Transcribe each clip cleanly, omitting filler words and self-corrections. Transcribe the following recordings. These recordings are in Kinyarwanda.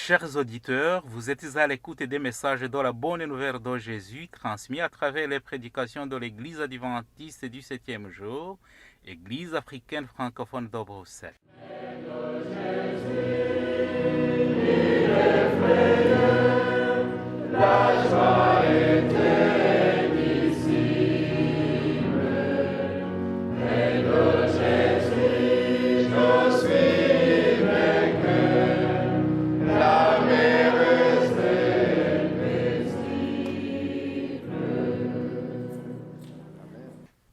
Chers auditeurs, vous êtes à l'écoute des messages de la bonne nouvelle de Jésus transmis à travers les prédications de l'Église adventiste du 7e jour, Église africaine francophone de Bruxelles.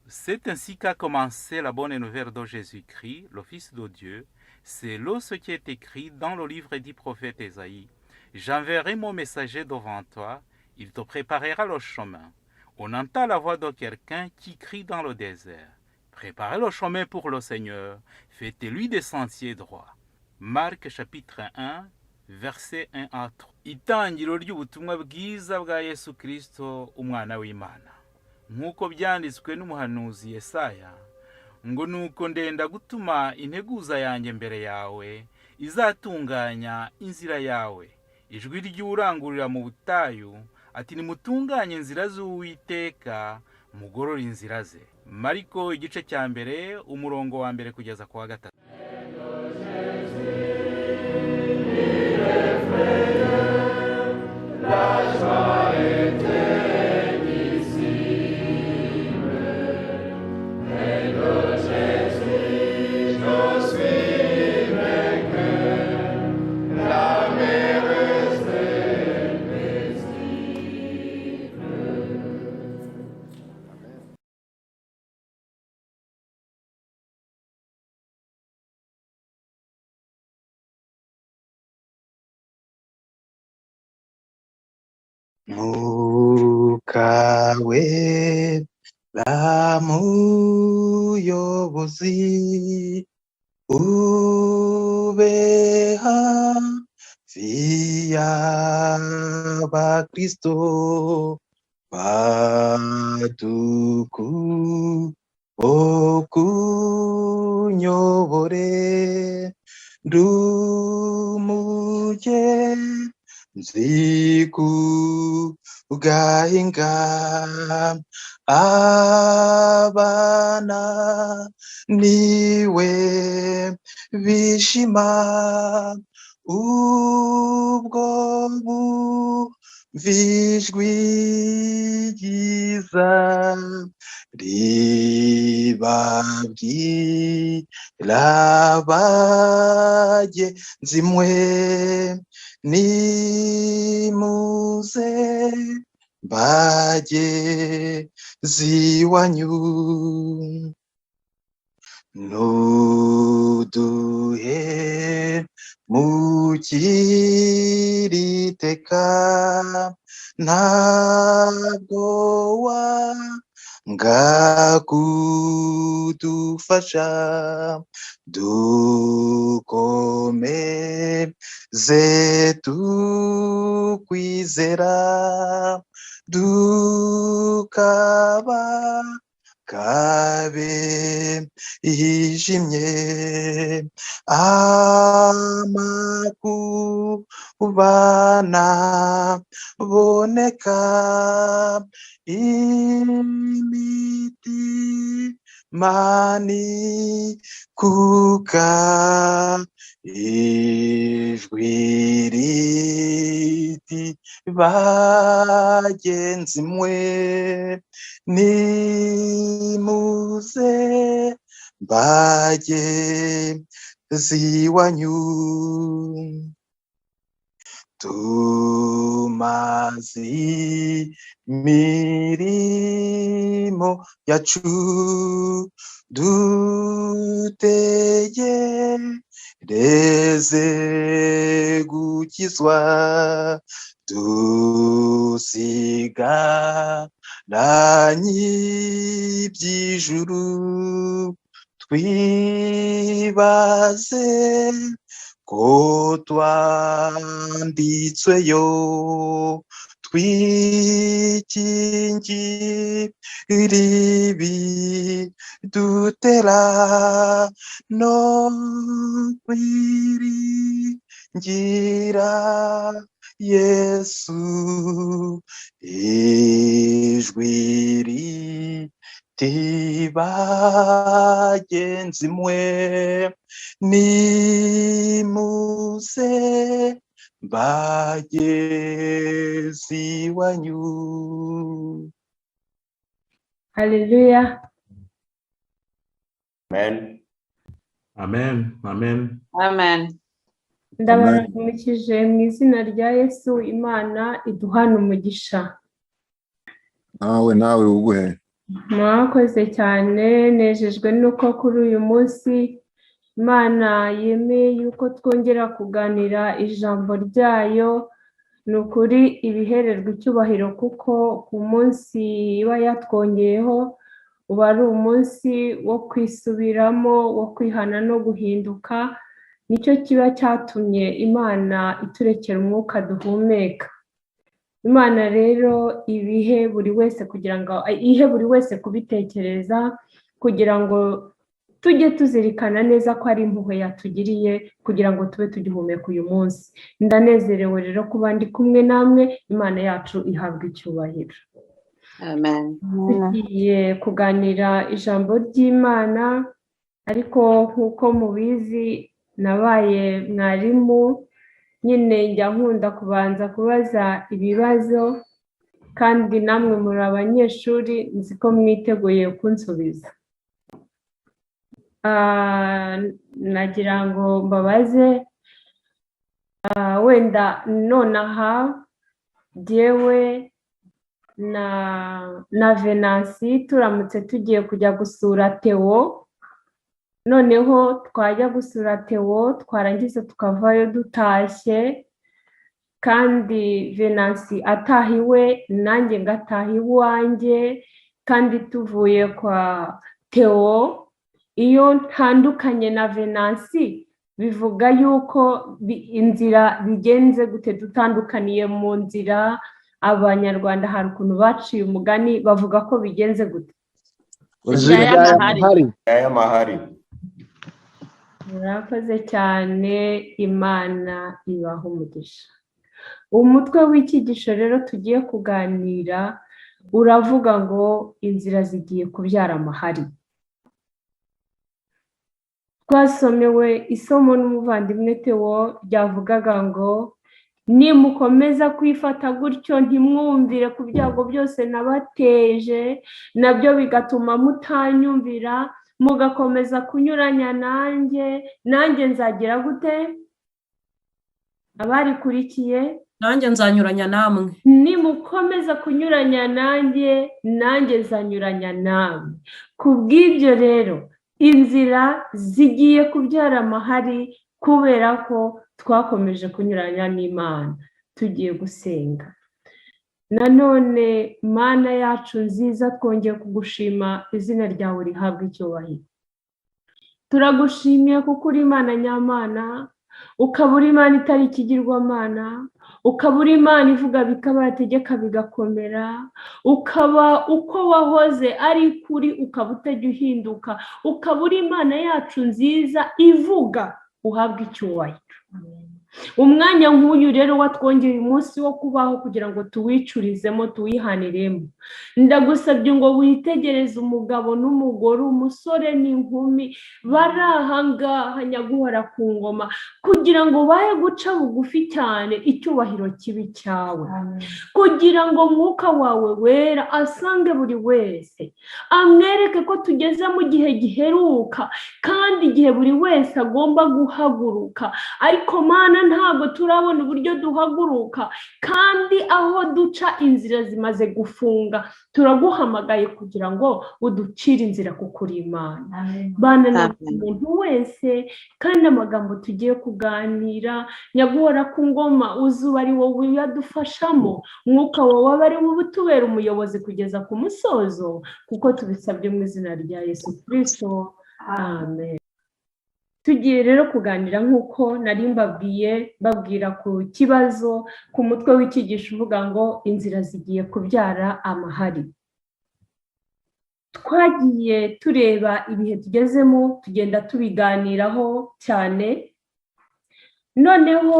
C'est ainsi qu'a commencé la bonne nouvelle de Jésus-Christ, le Fils de Dieu. C'est là ce qui est écrit dans le livre du prophète Ésaïe. J'enverrai mon messager devant toi, il te préparera le chemin. On entend la voix de quelqu'un qui crie dans le désert. Préparez le chemin pour le Seigneur, faites-lui des sentiers droits. Marc chapitre 1, verset 1 à 3. Itangiro ry'ubutumwa bwiza bwa Yesu Kristo, umwana w'Imana. Nk'uko byanditswe n'umuhanuzi Yesaya, ngo nuko ndenda gutuma integuza yanjye mbere yawe, izatunganya inzira yawe. Ijwi ry'urangurira mu butayu, ati nimutunganye inzira z'Uwiteka, mugorore inzira ze. Mariko igice cya mbere, umurongo wa mbere kugeza ku wa gatatu. Mwuka wera muyobozi ube hafi y'abakristo badukunyobore ndumugenzi kugahinga abana niwe bishima ubwo bumvijwi ryiza ribabwira bagenzi mwe nimuze bagezi wanyu nuduhe mukiriteka ntabwo wanga kudufasha dukomeze tukwizera dukaba kabe hijimye amakubana boneka imitimani kuka ijwi riti bagenzi mwe nimuze bagezi wanyu tumaze imirimo yacu dutegereze gukizwa dusigaranye iby'ijuru twibaze ko twanditsweyo twikingire ibi dutera no kwiri ngira Yesu ijwi riti bagenzi mwe nimuze bagezi wanyu. Haleluya. Amen. Amen. Amen. Amen. Ndabaramukije mu izina rya Yesu, Imana iduhana umugisha. nawe uguhe. Mwakoze cyane, nejejwe nuko kuri uyu munsi Imana yemeye yuko twongera kuganira ijambo ryayo. Ni ukuri ibihererwa icyubahiro kuko ku munsi iba yatwongeyeho uba ari umunsi wo kwisubiramo, wo kwihana no guhinduka. Nicyo kiba cyatumye Imana iturekera umwuka duhumeka. Imana rero ibihe buri wese kugira ngo ihe buri wese kubitekereza, kugira ngo tujye tuzirikana neza ko ari impuhwe yatugiriye kugira ngo tube tugihumeka uyu munsi. Ndanezerewe rero kuba ndi kumwe namwe. Imana yacu ihabwa icyubahiro. Amen. Tugiye kuganira ijambo ry'Imana, ariko nk'uko mubizi nabaye mwarimu, nyine njya nkunda kubanza kubaza ibibazo, kandi namwe muri abanyeshuri nzi ko mwiteguye kunsubiza. Nagira ngo mbabaze, wenda nonaha jyewe na Venansi turamutse tugiye kujya gusura Theo, noneho twajya gusura Theo twarangiza tukavayo dutashye, kandi Venansi ataha iwe nanjye ngataha iwanjye, kandi tuvuye kwa Theo. Iyo ntandukanye na Venansi bivuga yuko inzira bigenze gute? Dutandukaniye mu nzira, Abanyarwanda hari ukuntu baciye umugani bavuga ko bigenze gute? Mahari. Murakoze cyane, Imana ibaha umugisha. Umutwe w'icyigisho rero tugiye kuganira uravuga ngo inzira zigiye kubyara amahari. Twasomewe isomo n'umuvandimwe Theo ryavugaga ngo nimukomeza kwifata gutyo ntimwumvire ku byago byose nabateje, nabyo bigatuma mutanyumvira, mugakomeza kunyuranya nanjye nzagira gute? Abarikurikiye, nanjye nzanyuranya namwe. nimukomeza kunyuranya nanjye nzanyuranya namwe. Kubw'ibyo rero inzira zigiye kubyara amahari kubera ko twakomeje kunyuranya n'Imana. Tugiye gusenga. Nanone Mana yacu nziza, twongeye kugushima, izina ryawe rihabwa icyubahiro. Turagushimiye kuko uri Imana nyamana, ukaba uri Imana itari ikigirwamana, ukaba uri Imana ivuga bikaba, yategeka bigakomera, ukaba uko wahoze ari kuri, ukaba utajya uhinduka, ukaba uri Imana yacu nziza ivuga. Uhabwa icyubahiro. Umwanya nk'uyu rero watwongeye umunsi wo kubaho kugira ngo tuwicurizemo, tuwihaniremo. Ndagusabye ngo witegereze umugabo n'umugore, umusore n'inkumi bari aha ngaha nyaguhora ku ngoma, kugira ngo bahe guca bugufi cyane, icyubahiro kibi cyawe, kugira ngo mwuka wawe wera asange buri wese, amwereke ko tugeze mu gihe giheruka, kandi igihe buri wese agomba guhaguruka. Ariko Mana, ntabwo turabona uburyo duhaguruka, kandi aho duca inzira zimaze gufunga. Turaguhamagaye kugira ngo uducire inzira kuko uri Imana. Bana na umuntu wese, kandi amagambo tugiye kuganira nyaguhora ku ngoma uzuba ari wowe uyadufashamo, mwuka wawe aba ari wowe utubera umuyobozi kugeza ku musozo, kuko tubisabye mu izina rya Yesu Kristo. Amen. Tugiye rero kuganira nk'uko nari mbabwira ku kibazo, ku mutwe w'icyigisho uvuga ngo inzira zigiye kubyara amahari. Twagiye tureba ibihe tugezemo, tugenda tubiganiraho cyane. noneho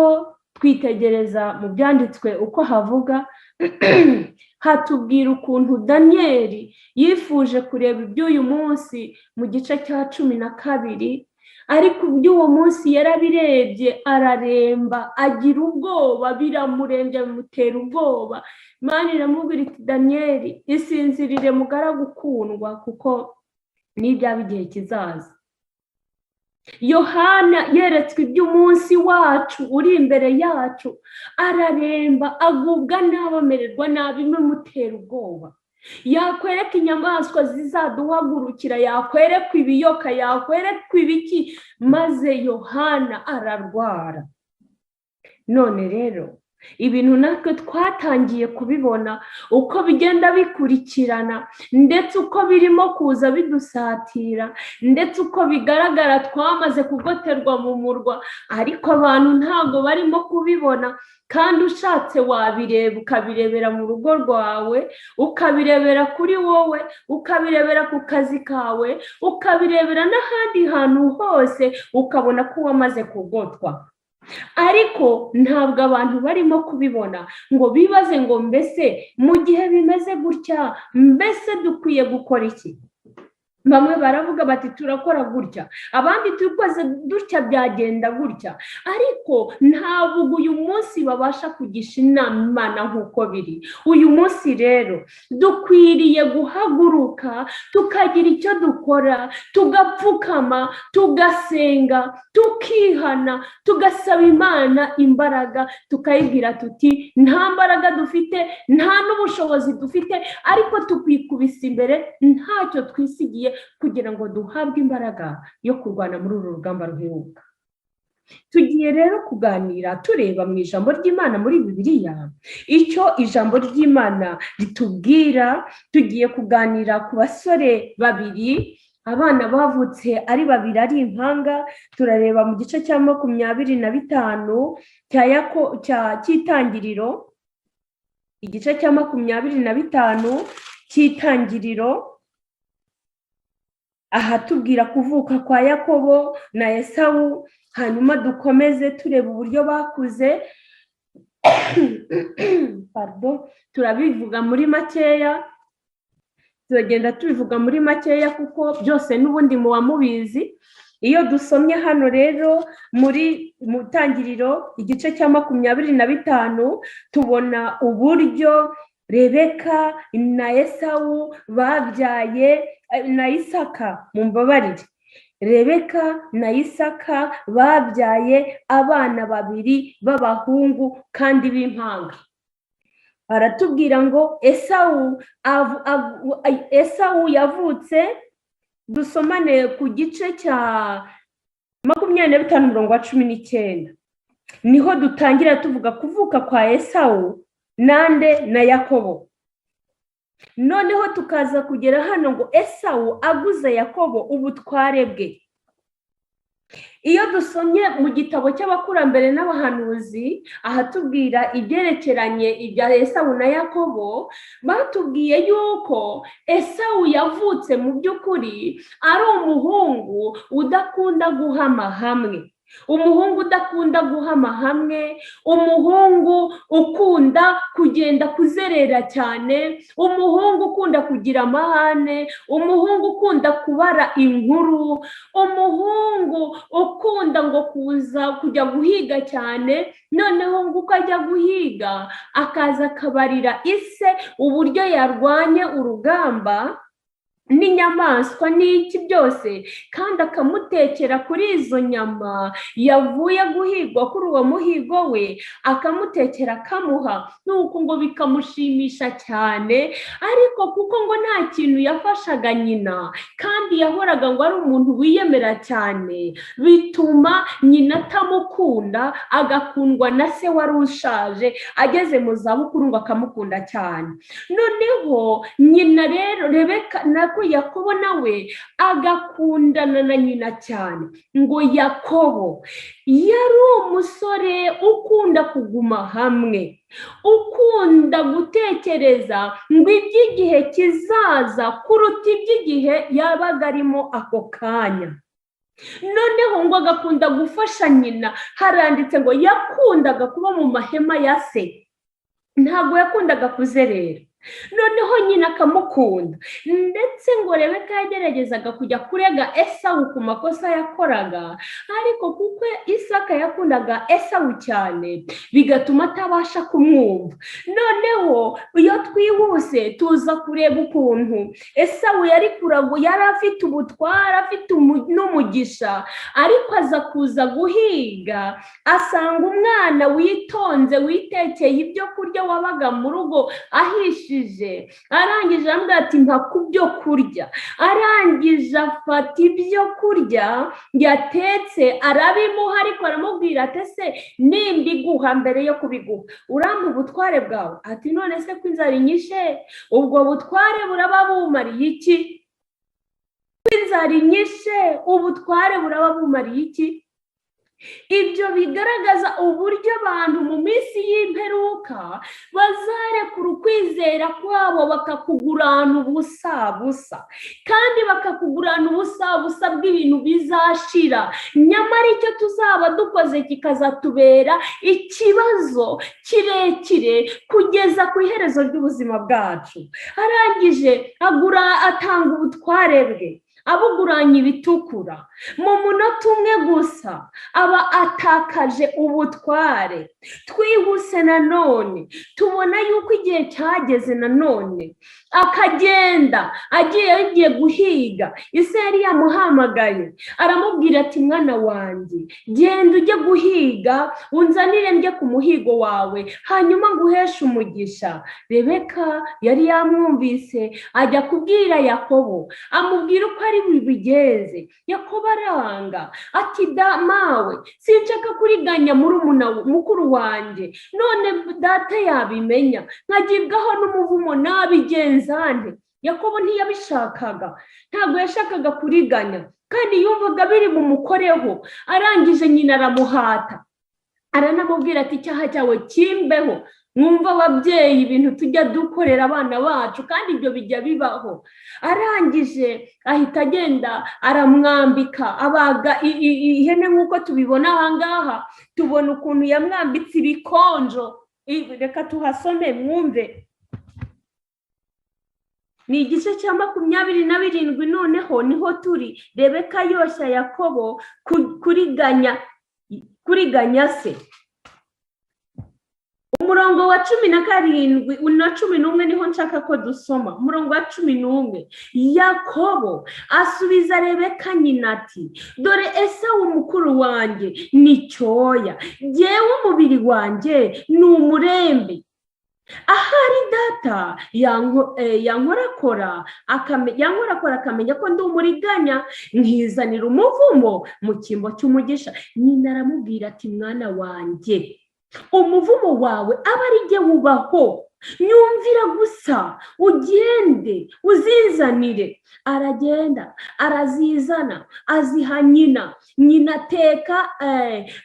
twitegereza mu byanditswe uko havuga hatubwira ukuntu Daniyeli yifuje kureba iby'uyu munsi mu gice cya 12, ariko iby'uwo munsi yarabirebye araremba agira ubwoba, biramurembye bimutera ubwoba. Imana iramubwira iti Daniyeli isinzirire mugaragu ukundwa kuko n'ibyaba igihe kizaza. Yohana yeretswe iby'umunsi wacu uri imbere yacu araremba agubwa nabi amererwa nabi bimutera ubwoba. Yakwereka inyamaswa zizaduhagurukira, yakwereka ibiyoka, yakwereka ibiki, maze Yohana ararwara. None rero ibintu natwe twatangiye kubibona uko bigenda bikurikirana, ndetse uko birimo kuza bidusatira, ndetse uko bigaragara twamaze kugoterwa mu murwa, ariko abantu ntabwo barimo kubibona. Kandi ushatse wabireba, ukabirebera mu rugo rwawe, ukabirebera kuri wowe, ukabirebera ku kazi kawe, ukabirebera n'ahandi hantu hose, ukabona ko wamaze kugotwa. Ariko ntabwo abantu barimo kubibona ngo bibaze ngo mbese mu gihe bimeze gutya mbese dukwiye gukora iki. Bamwe baravuga bati turakora gutya, abandi tukoze dutya byagenda gutya, ariko ntabwo uyu munsi babasha kugisha inama nk'uko biri. Uyu munsi rero dukwiriye guhaguruka tukagira icyo dukora, tugapfukama, tugasenga, tukihana, tugasaba Imana imbaraga, tukayibwira tuti nta mbaraga dufite, nta n'ubushobozi dufite, ariko tukwikubisa imbere ntacyo twisigiye kugira ngo duhabwe imbaraga yo kurwana muri uru rugamba ruheruka. Tugiye rero kuganira tureba mu ijambo ry'Imana muri Bibiliya icyo ijambo ry'Imana ritubwira. Tugiye kuganira ku basore babiri, abana bavutse ari babiri ari impanga. Turareba mu gice cya 25 cy'Itangiriro, igice cya 25 cy'Itangiriro, aha tubwira kuvuka kwa Yakobo na Esawu. Hanyuma dukomeze tureba uburyo bakuze. Turabivuga muri makeya, turagenda tubivuga muri makeya kuko byose n'ubundi muba mubizi. Iyo dusomye hano rero muri Itangiriro igice cya 25 tubona uburyo Rebeka na Esawu babyaye na Isaka, mumbabarire, Rebeka na Isaka babyaye abana babiri b'abahungu kandi b'impanga. Aratubwira ngo Esawu yavutse, dusomane ku gice cya 25:19, niho dutangira tuvuga kuvuka kwa Esawu nande na Yakobo. Noneho tukaza kugera hano ngo Esawu aguze Yakobo ubutware bwe. Iyo dusomye mu gitabo cy'abakurambere n'abahanuzi ahatubwira ibyerekeranye ibya Esawu na Yakobo, batubwiye yuko Esawu yavutse mu by'ukuri ari umuhungu udakunda guhama hamwe, umuhungu udakunda guhama hamwe, umuhungu ukunda kugenda kuzerera cyane, umuhungu ukunda kugira amahane, umuhungu ukunda kubara inkuru, umuhungu ukunda ngo kujya guhiga cyane. Noneho ngo uko ajya guhiga akaza akabarira ise uburyo yarwanye urugamba n'inyamaswa n'iki byose, kandi akamutekera kuri izo nyama yavuye guhigwa kuri uwo muhigo we, akamutekera akamuha, nuko ngo bikamushimisha cyane. Ariko kuko ngo nta kintu yafashaga nyina kandi yahoraga ngo ari umuntu wiyemera cyane, bituma nyina atamukunda, agakundwa na se wari ushaje, ageze mu zabukuru ngo akamukunda cyane. Noneho nyina rero Rebeka na Yakobo nawe agakundana na nyina cyane. Ngo Yakobo yari umusore ukunda kuguma hamwe, ukunda gutekereza ngo iby'igihe kizaza kuruta iby'igihe yabaga arimo ako kanya. noneho ngo agakunda gufasha nyina, haranditse ngo yakundaga kuba mu mahema ya se, ntabwo yakundaga kuzerera. Noneho nyina akamukunda, ndetse ngo Rebeka yageragezaga kujya kurega Esawu ku makosa yakoraga, ariko kuko Isaka yakundaga Esawu cyane bigatuma atabasha kumwumva. Noneho iyo twihuse tuza kureba ukuntu Esawu yari afite ubutwara, afite n'umugisha, ariko aza kuza guhiga asanga umwana witonze witekeye ibyo kurya wabaga mu rugo ahishije, arangije arambwira ati mpa ku byo kurya, arangije afata ibyo kurya yatetse arabimuha, ariko aramubwira ati ese nimbiguha mbere yo kubiguha urampa ubutware bwawe? Ati none se ko inzara inyishe ubwo butware buraba bumariye iki? Inzara inyishe ubutware buraba bumariye iki? Ibyo bigaragaza uburyo abantu mu minsi y'imperuka bazarekura ukwizera kwabo bakakugurana ubusa, kandi bakakugurana ubusa bw'ibintu bizashira, nyamara icyo tuzaba dukoze kikazatubera ikibazo kirekire kugeza ku iherezo ry'ubuzima bwacu. Arangije atanga ubutware bwe abuguranye ibitukura, mu munota umwe gusa aba atakaje ubutware. Twihuse nanone tubona yuko igihe cyageze nanone akagenda agiye guhiga. Ise yari yamuhamagaye aramubwira ati mwana wanjye genda ujye guhiga unzanire njye ku muhigo wawe hanyuma nguheshe umugisha. Rebeka yari yamwumvise ajya kubwira Yakobo, amubwira uko ari bibigenze. Yakobo aranga ati mawe sinshaka kuriganya mukuru wanjye, none data yabimenya nkagibwaho n'umuvumo nabigenza nte? Yakobo ntiyabishakaga, ntabwo yashakaga kuriganya, kandi yumvaga biri bumukoreho. Arangije nyina aramuhata, aranamubwira ati icyaha cyawe kimbeho. Mwumva ababyeyi ibintu tujya dukorera abana bacu, kandi ibyo bijya bibaho. Arangije ahita agenda aramwambika, abaga ihene nk'uko tubibona ahangaha. Tubona ukuntu yamwambitse ibikonjo. Reka tuhasome mwumve. Ni igice cya 27. noneho niho turi. Rebeka yoshya Yakobo kuriganya se. Umurongo wa 17 na 11 niho nshaka ko dusoma. Umurongo wa 11, Yakobo asubiza Rebeka nyina ati dore Esawu mukuru wanjye ni cyoya, jyewe umubiri wanjye ni umurembe. Ahari data yankorakora akamenya ko ndi umuriganya nkizanira umuvumo mu cyimbo cy'umugisha. Nyina aramubwira ati mwana wanjye umuvumo wawe aba ari jye wubaho, nyumvira gusa ugende uzinzanire. Aragenda arazizana aziha nyina. Nyina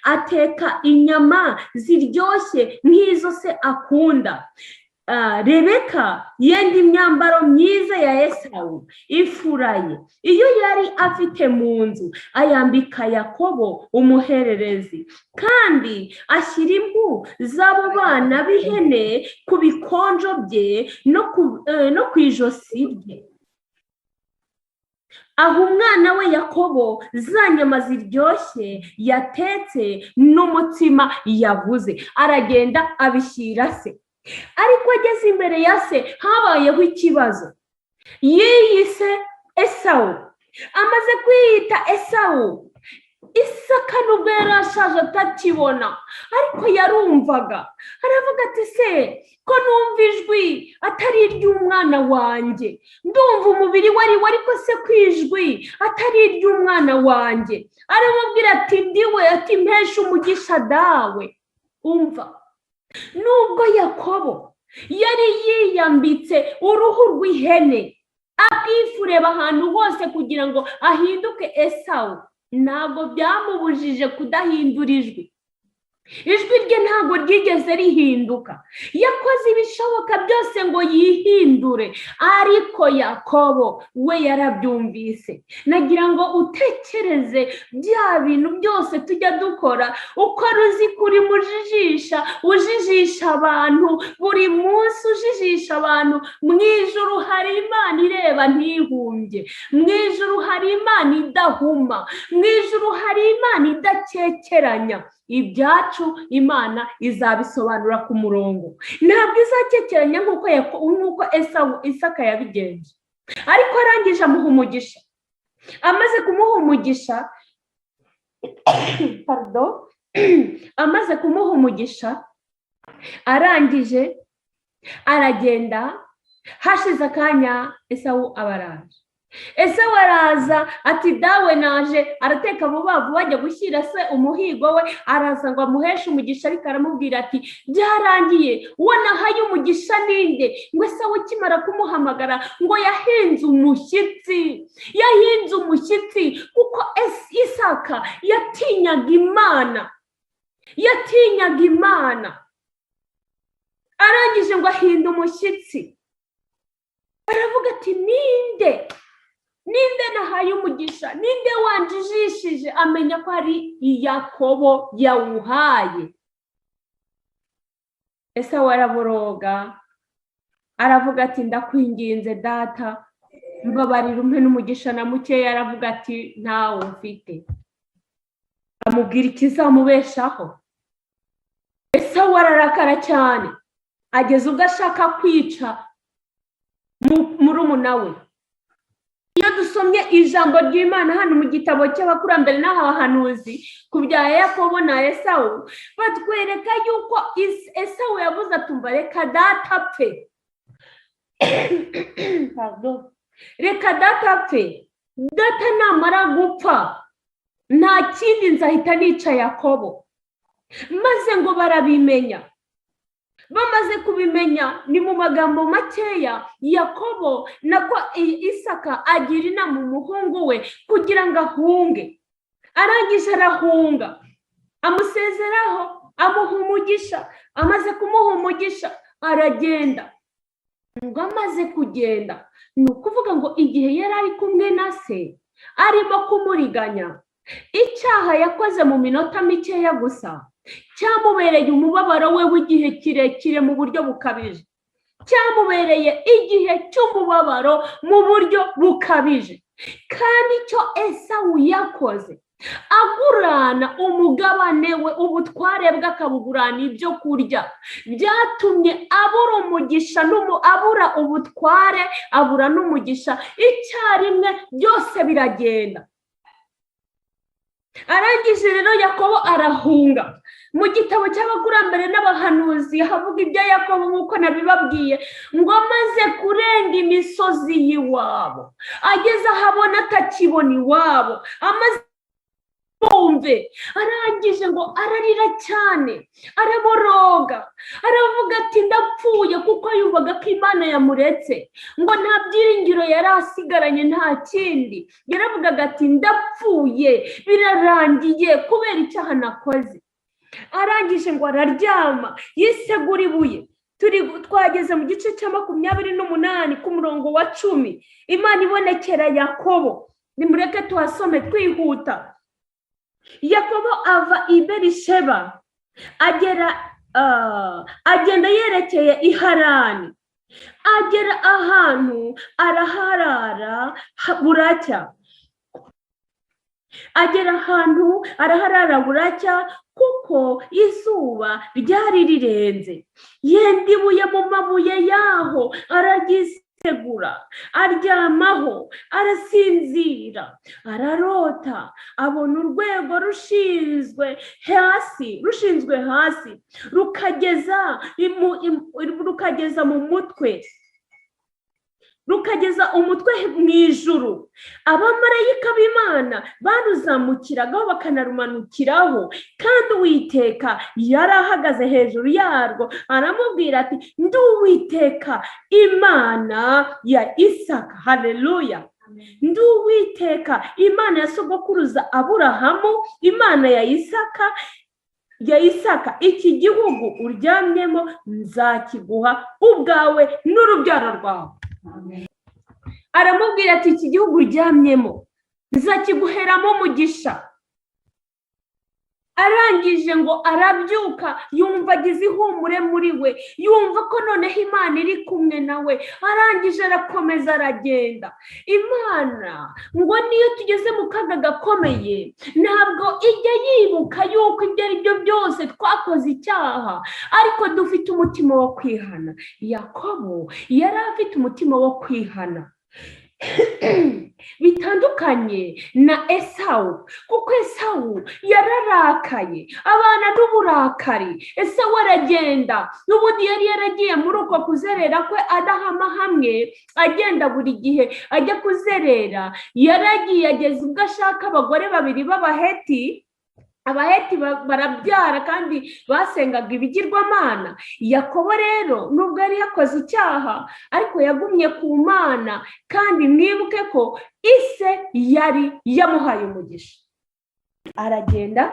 ateka inyama ziryoshye nk'izo se akunda. Rebeka yenda imyambaro myiza ya Esawu ifuraye, iyo yari afite mu nzu ayambika Yakobo umuhererezi, kandi ashyira impu z'abo bana b'ihene ku bikonjo bye no ku ijosi rye. Aho umwana we Yakobo za nyama ziryoshye yatetse n'umutsima yavuze. Aragenda abishyira se. Ariko ageze imbere ya se habayeho ikibazo. Yiyise Esawu. Amaze kwiyita Esawu, Isaka nubwo yari ashaje atakibona, ariko yarumvaga. Aravuga ati se ko numva ijwi atari iry'umwana wanjye, ndumva umubiri wari ariko se kwijwi atari iry'umwana wanjye. Aramubwira ati ndiwe, ati mpesha umugisha dawe. Umva, nubwo Yakobo yari yiyambitse uruhu rw'ihene akifureba ahantu hose kugira ngo ahinduke Esawu, ntabwo byamubujije kudahindura ijwi. ijwi rye ntabwo ryigeze rihinduka. Yakoze ibishoboka byose ngo yihindure, ariko Yakobo we yarabyumvise. Nagira ngo utekereze bya bintu byose tujya dukora, uko ruzi kuri mujijisha, ujijisha abantu buri munsi, ujijisha abantu. Mu ijuru hari Imana ireba ntihumbye, mu ijuru hari Imana idahuma, mu ijuru hari Imana idakekeranya. Ibyacu Imana izabisobanura ku murongo, ntabwo izakekeranya nk'uko Isaka yabigenje. Ariko arangije amuha umugisha. Amaze kumuha umugisha amaze kumuha umugisha, arangije aragenda. Hashize akanya Esawu aba araje. Esawu araza ati dawe naje. Arateka vuba vuba ajya gushyira se umuhigo we, araza ngo amuheshe umugisha, ariko aramubwira ati byarangiye, uwo nahaye umugisha ninde? Ngo Esawu akimara kumuhamagara ngo yahinze umushyitsi, yahinze umushyitsi kuko Isaka yatinyaga Imana, yatinyaga Imana. Arangije ngo ahinda umushyitsi, aravuga ati ninde nahaye umugisha, ninde wanjijishije? Amenya ko ari Yakobo yawuhaye. Esawu araboroga, aravuga ati ndakwinginze data, mbabarira umpe n'umugisha na mukeya. Aravuga ati ntawe mfite. Amubwira ikizamubeshaho. Esawu ararakara cyane, ageze ubwo ashaka kwica murumuna we. Iyo dusomye ijambo ry'Imana hano mu gitabo cy'abakurambere n'abahanuzi ku bya Yakobo na Esawu, batwereka yuko Esawu yavuze atumva reka data apfe. Reka data apfe, data namara gupfa nta kindi nzahita nica Yakobo. Maze ngo barabimenya. Bamaze kubimenya, ni mu magambo makeya Yakobo nako Isaka agira inama umuhungu we kugira ngo ahunge. Arangije arahunga, amusezeraho, amuha umugisha. Amaze kumuha umugisha aragenda. Ngo amaze kugenda, ni ukuvuga ngo igihe yari ari kumwe na se arimo kumuriganya, icyaha yakoze mu minota mikeya gusa cyamubereye umubabaro we w'igihe kirekire mu buryo bukabije. Cyamubereye igihe cy'umubabaro mu buryo bukabije. Kandi icyo Esawu yakoze, agurana umugabane we, ubutware bwe akabugurana ibyo kurya, byatumye abura umugisha, abura ubutware, abura n'umugisha. Icyarimwe byose biragenda. Arangije rero Yakobo arahunga. Mu gitabo cy'abakurambere n'abahanuzi havuga ibya Yakobo nk'uko nabibabwiye, ngo amaze kurenga imisozi y'iwabo, ageze ahabona atakibona iwabo, amaze bumve, arangije ngo ararira cyane, araboroga, aravuga ati ndapfuye, kuko yumvaga ko Imana yamuretse, ngo nta byiringiro yari asigaranye, nta kindi. Yaravugaga ati ndapfuye, birarangiye kubera icyaha nakoze. Arangije ngo araryama, yisegura ibuye. Twageze mu gice cya 28 ku murongo wa 10. Imana ibonekera Yakobo. Nimureke tuhasome twihuta. Yakobo ava i Berisheba, agenda yerekeye i Harani. Agera ahantu araharara buracya. Agera ahantu araharara buracya kuko izuba ryari rirenze. Yenda ibuye mu mabuye yaho aragisegura, aryamaho, arasinzira, ararota, abona urwego rushinzwe hasi rukageza mu mutwe, rukageza umutwe mu ijuru. Abamarayika b'Imana baruzamukiragaho bakanarumanukiraho, kandi Uwiteka yari ahagaze hejuru yarwo. Aramubwira ati ndi Uwiteka Imana ya Isaka. Haleluya. Ndi Uwiteka Imana ya sogokuruza Aburahamu, Imana ya Isaka, ya Isaka, iki gihugu uryamyemo nzakiguha ubwawe n'urubyaro rwawe. Aramubwira ati iki gihugu uryamyemo nzakiguheramo umugisha. Arangije ngo arabyuka, yumva agize ihumure muri we, yumva ko noneho Imana iri kumwe nawe. Arangije arakomeza aragenda. Imana ngo niyo tugeze mu kaga gakomeye ntabwo ijya yibuka yuko ibyo ari byo byose twakoze icyaha, ariko dufite umutima wo kwihana. Yakobo yari afite umutima wo kwihana, bitandukanye na Esawu, kuko Esawu yararakaye, abana n'uburakari. Esawu aragenda, n'ubundi yari yaragiye muri uko kuzerera kwe adahama hamwe, agenda buri gihe ajya kuzerera. Yaragiye ageza ubwo ashaka abagore babiri b'Abaheti. Abaheti barabyara kandi basengaga ibigirwamana. Yakobo rero nubwo yari yakoze icyaha, ariko yagumye ku Mana, kandi mwibuke ko ise yari yamuhaye umugisha. Aragenda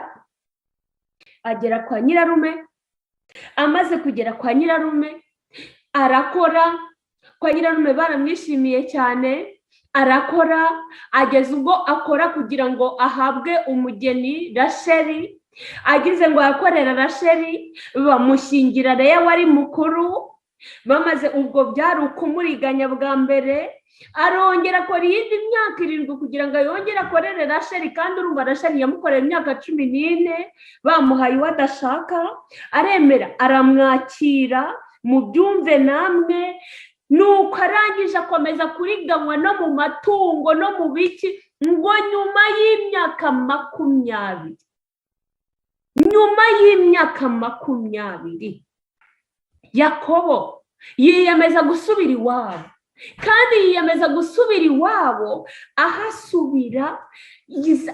agera kwa nyirarume. Amaze kugera kwa nyirarume arakora. Kwa nyirarume baramwishimiye cyane, arakora ageze ubwo akora kugira ngo ahabwe umugeni Rasheli. Agize ngo yakorera Rasheli, bamushyingira Leya wari mukuru. Bamaze ubwo byari ukumuriganya bwa mbere. Arongera akora iyindi myaka 7 kugira ngo yongere akorere Rasheli, kandi urumva Rasheli yamukorera imyaka 14, bamuhaye uwo adashaka. Aremera, aramwakira, mubyumve namwe. Nuko arangije akomeza kuriganywa no mu matungo no mu biki, ngo nyuma y'imyaka 20, nyuma y'imyaka 20 Yakobo yiyemeza gusubira iwabo. Kandi yiyemeza gusubira iwabo, ahasubira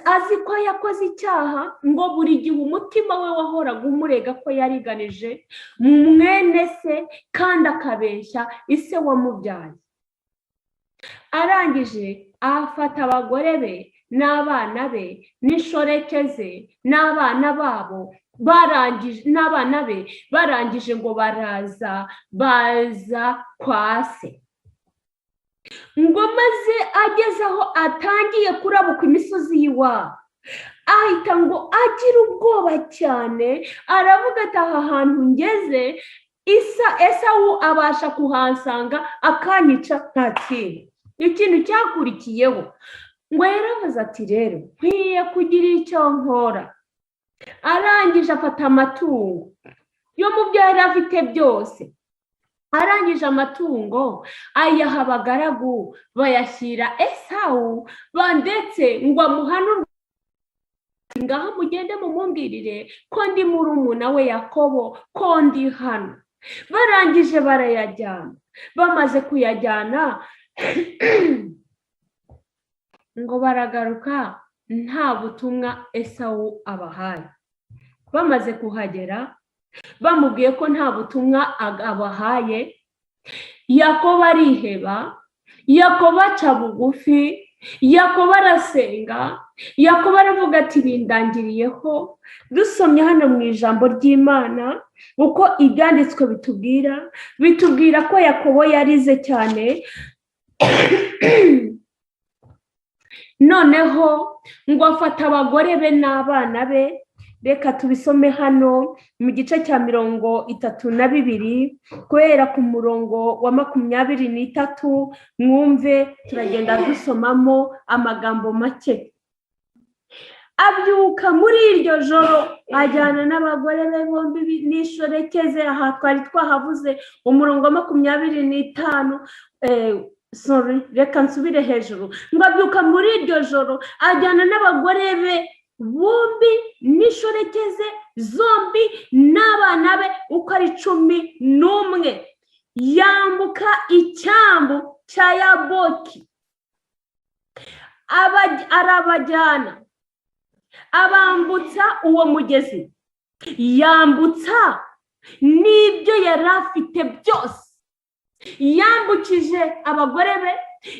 azi ko yakoze icyaha, ngo buri gihe umutima we wahoraga umurega ko yariganije mwene se kandi akabeshya ise wamubyaye. Arangije afata abagore be n'abana be n'inshoreke ze n'abana babo, n'abana be barangije ngo baza kwa se. Ngo maze ageze aho atangiye kurabuka imisozi y'iwabo, ahita ngo agira ubwoba cyane. Aravuga ati aha hantu ngeze Esawu abasha kuhansanga akanyica nta kintu. Ikintu cyakurikiyeho ngo yaravuze ati rero nkwiye kugira icyo nkora. Arangije afata amatungo yo mu byo yari afite byose. Arangije amatungo ayaha abagaragu, bayashyira Esawu, ndetse ngo amuhanurwe, ngaho mugende mumumbwirire ko ndi murumuna we Yakobo, ko ndi hano. Barangije barayajyana. Bamaze kuyajyana ngo baragaruka nta butumwa Esawu abahaye. Bamaze kuhagera bamubwiye ko nta butumwa abahaye, Yakobo ariheba. Yakobo aca bugufi. Yakobo arasenga. Yakobo aravuga ati bindangiriyeho. Dusomye hano mu ijambo ry'Imana uko ibyanditswe bitubwira ko Yakobo yarize cyane. Noneho ngo afata abagore be n'abana be. Reka tubisome hano mu gice cya 32 guhera ku murongo wa 23. Mwumve, turagenda dusomamo amagambo make. Abyuka muri iryo joro ajyana n'abagore be bombi n'inshoreke ze. Aha twari twahavuze umurongo wa 25. Reka nsubire hejuru. Ngo abyuka muri iryo joro ajyana n'abagore be bombi n'inshoreke ze zombi n'abana be uko ari 11, yambuka icyambu cya Yaboki. Arabajyana, abambutsa uwo mugezi, yambutsa n'ibyo yari afite byose. Yambukije abagore be,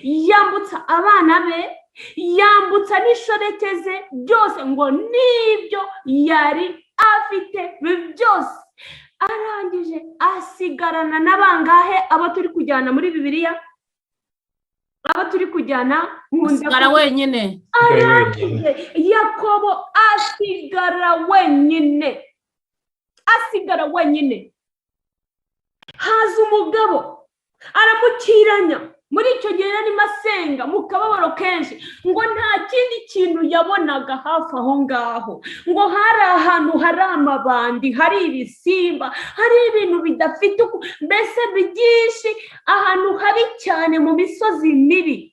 yambutsa abana be, yambutsa n'inshoreke ze byose, ngo n'ibyo yari afite byose. Arangije asigarana n'abangahe abo turi kujyana muri Bibiliya, abo turi kujyana asigara wenyine. arangije Yakobo asigara wenyine. Haza umugabo aramukiranya. Muri icyo gihe yarimo asenga mu kababaro kenshi, ngo nta kindi kintu yabonaga hafi aho ngaho, ngo hari ahantu hari amabandi, hari ibisimba, hari ibintu bidafite mbese byinshi, ahantu habi cyane mu misozi mibi.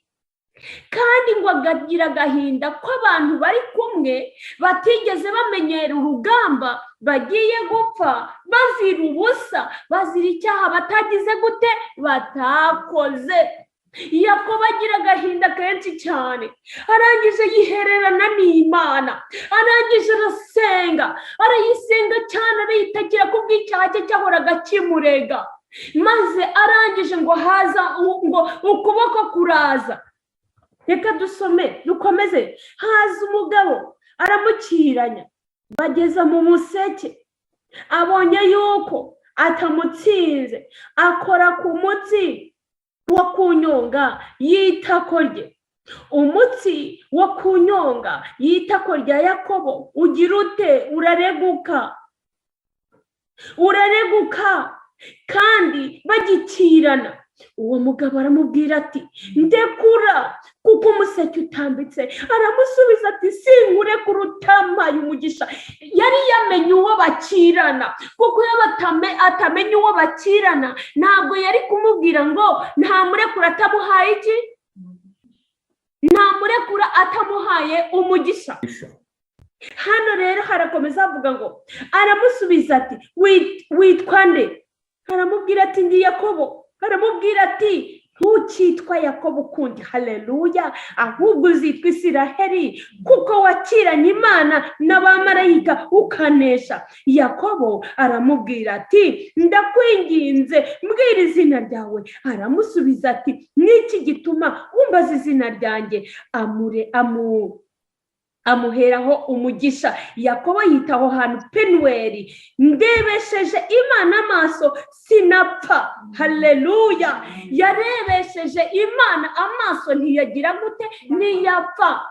Kandi ngo agagira agahinda ko abantu bari kumwe batigeze bamenyera urugamba, bagiye gupfa bazira ubusa, bazira icyaha batagize gute, batakoze. Yakobo agira agahinda kenshi cyane, arangije yihererana n'Imana, arangije arasenga, arayisenga cyane, arayitakira ku bw'icyaha cye cyahoraga kimurega. Maze arangije ngo haza ngo ukuboko kuraza. Reka dusome dukomeze. Haza umugabo aramukiranya, bageza mu museke, abonye yuko atamutsinze, akora ku mutsi wo kunyonga y'itako rye. Umutsi wo kunyonga y'itako rya Yakobo ugira ute? Urareguka kandi bagikirana. Uwo mugabo aramubwira ati ndekura kuko umuseke utambitse. Aramusubiza ati sinkurekura, utampaye umugisha. Yari yamenye uwo bakirana, kuko iyo atamenye uwo bakirana ntabwo yari kumubwira ngo ntamurekura atamuhaye iki, ntamurekura atamuhaye umugisha. Hano rero harakomeza avuga ngo aramusubiza ati witwa nde? Aramubwira ati ndi Yakobo. Aramubwira ati ntukitwa Yakobo ukundi, haleluya, ahubwo uzitwa Isiraheli, kuko wakiranye Imana n'abamarayika ukanesha. Yakobo aramubwira ati ndakwinginze mbwira izina ryawe. Aramusubiza ati niki gituma umbaza izina ryanjye? Amuheraho umugisha. Yakobo yita aho hantu Penuweli, ndebesheje Imana amaso sinapfa, haleluya. Yarebesheje Imana amaso ntiyagira gute, ntiyapfa.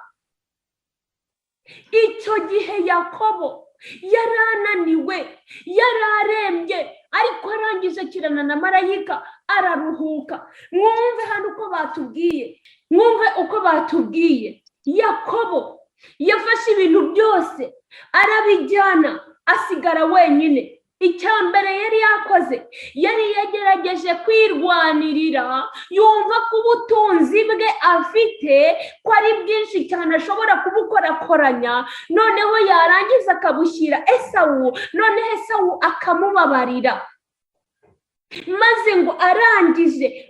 Icyo gihe Yakobo yarananiwe, yararembye, ariko arangije akirana na marayika araruhuka. Mwumve hano uko batubwiye, Yakobo yafashe ibintu byose arabijyana, asigara wenyine. Icya mbere yari yakoze, yari yagerageje kwirwanirira, yumva ko ubutunzi bwe afite ko ari bwinshi cyane, ashobora kubukorakoranya, noneho yarangiza akabushyira Esawu, noneho Esawu akamubabarira. Maze ngo arangije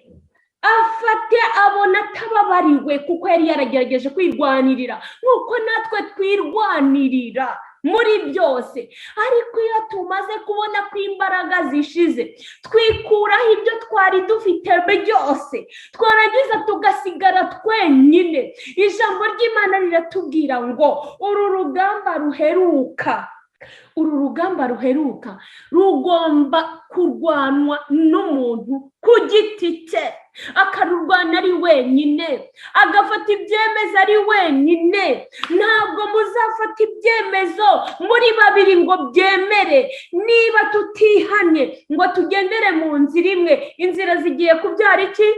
afate abona atababariwe, kuko yari yaragerageje kwirwanirira nk'uko natwe twirwanirira muri byose. Ariko iyo tumaze kubona ko imbaraga zishize, twikuraho ibyo twari dufite byose, twarangiza tugasigara twenyine. Ijambo ry'Imana riratubwira ngo uru rugamba ruheruka rugomba kurwanwa n'umuntu ku giti cye, akarurwana ari wenyine, agafata ibyemezo ari wenyine. Ntabwo muzafata ibyemezo muri babiri ngo byemere. Niba tutihanye ngo tugendere mu nzira imwe, inzira zigiye kubyara iki?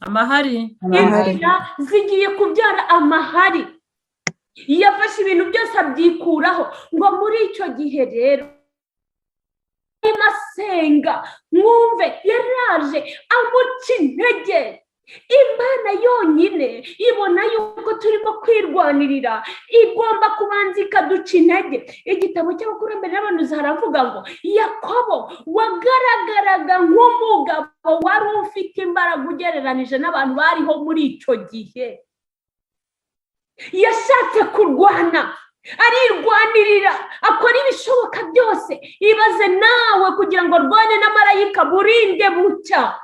Amahari. Inzira zigiye kubyara amahari. Yafashe ibintu byose abyikuraho. Ngo muri icyo gihe rero asenga, mwumve, yaraje amuca intege. Imana yonyine ibona yuko turimo kwirwanirira, igomba kubanza ikaduca intege. Igitabo cy'abakurambere n'abahanuzi haravuga ngo Yakobo wagaragaraga nk'umugabo wari ufite imbaraga ugereranije n'abantu bariho muri icyo gihe. Yashatse kurwana, arirwanirira, akora ibishoboka byose. Ibaze nawe kugira ngo arwane na marayika burinde bucya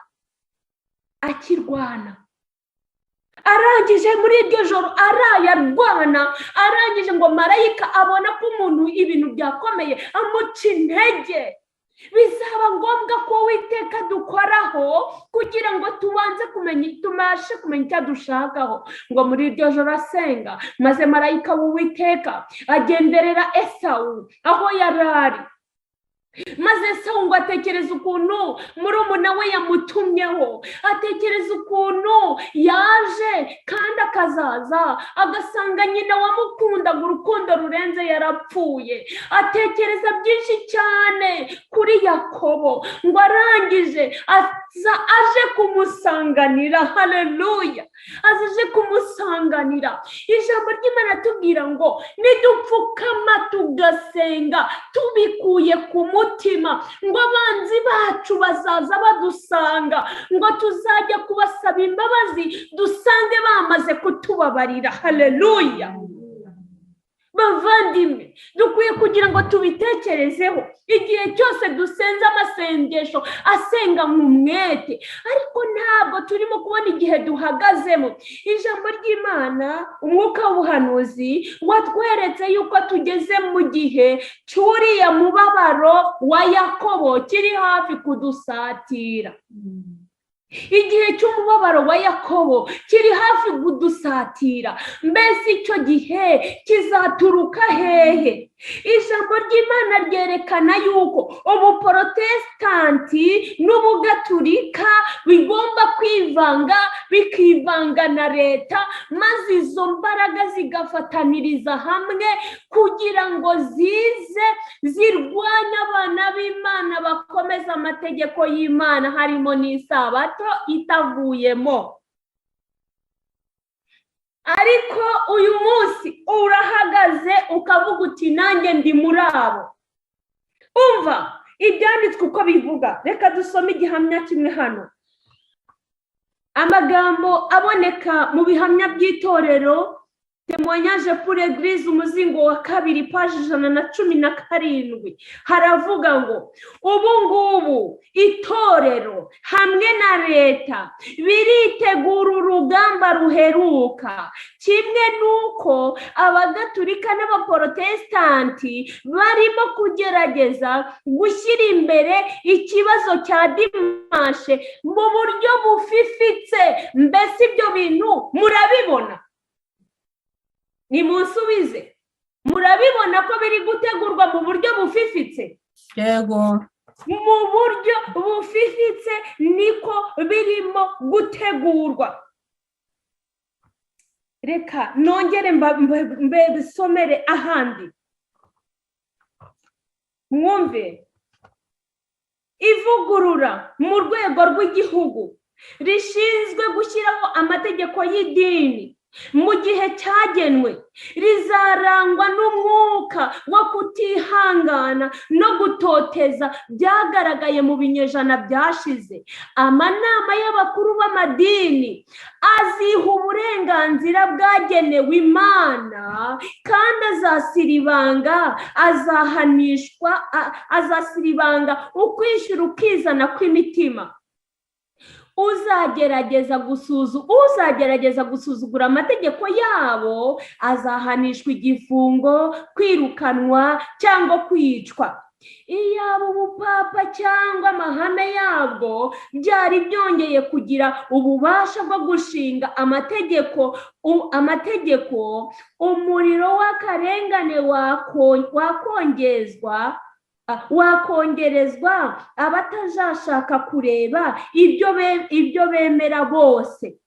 akirwana. arangije muri iryo joro araye arwana, arangije ngo marayika abona ko umuntu ibintu byakomeye amuca intege. Bizaba ngombwa ko Uwiteka dukoraho kugira ngo tubashe kumenya icyo dushakaho. Ngo muri iryo joro asenga, maze marayika w'Uwiteka agenderera Esawu aho yari ari. Maze Esawu ngo atekereza ukuntu murumuna we yamutumyeho, atekereza ukuntu yaje kandi akazaza agasanga nyina wamukundaga urukundo rurenze yarapfuye. Atekereza byinshi cyane kuri Yakobo, ngo arangije aje kumusanganira. Haleluya, aje kumusanganira. Ijambo ry'Imana tubwira ngo nidupfukama tugasenga tubikuye ku mutima, ngo abanzi bacu bazaza badusanga, ngo tuzajya kubasaba imbabazi dusange bamaze kutubabarira. Haleluya. Bavandimwe, dukwiye kugira ngo tubitekerezeho igihe cyose dusenze amasengesho asenga mu mwete, ariko ntabwo turimo kubona igihe duhagazemo. Ijambo ry'Imana, umwuka w'ubuhanuzi watweretse yuko tugeze mu gihe cy'uriya mubabaro wa Yakobo kiri hafi kudusatira. Igihe cy'umubabaro wa Yakobo kiri hafi kudusatira. Mbese icyo gihe kizaturuka hehe? Ijambo ry'Imana ryerekana yuko ubuprotestanti n'ubugaturika bigomba kwivanga, bikivanga na leta, maze izo mbaraga zigafataniriza hamwe kugira ngo zize zirwanya abana b'Imana bakomeza amategeko y'Imana, harimo n'isabato itavuyemo. Ariko uyu munsi urahagaze ukavuga uti nanjye ndi muri abo. Umva ibyanditswe uko bivuga. Reka dusome igihamya kimwe hano. Amagambo aboneka mu bihamya by'itorero, témoignage pour l'église, umuzingo wa 2, page 117. Haravuga ngo ubu ngubu itorero hamwe na leta biritegura urugamba ruheruka, kimwe nuko abagatulika n'abaprotestanti barimo kugerageza gushyira imbere ikibazo cya dimanche mu buryo bufifitse. Mbese ibyo bintu murabibona? Nimusubize, murabibona ko biri gutegurwa mu buryo bufifitse? Yego. Mu buryo bufifitse niko birimo gutegurwa. Reka nongere mbisomere ahandi mwumve. Ivugurura mu rwego rw'igihugu rishinzwe gushyiraho amategeko y'idini mu gihe cyagenwe rizarangwa n'umwuka wo kutihangana no gutoteza byagaragaye mu binyejana byashize. Amanama y'abakuru b'amadini aziha uburenganzira bwagenewe Imana kandi azasiribanga ukwishyura ukizana kw'imitima. Uzagerageza gusuzugura amategeko yabo azahanishwa igifungo, kwirukanwa cyangwa kwicwa. Iyaba ubupapa cyangwa amahame yabwo byari byongeye kugira ububasha bwo gushinga amategeko, umuriro w'akarengane wakongerezwa abatazashaka kureba ibyo bemera bose,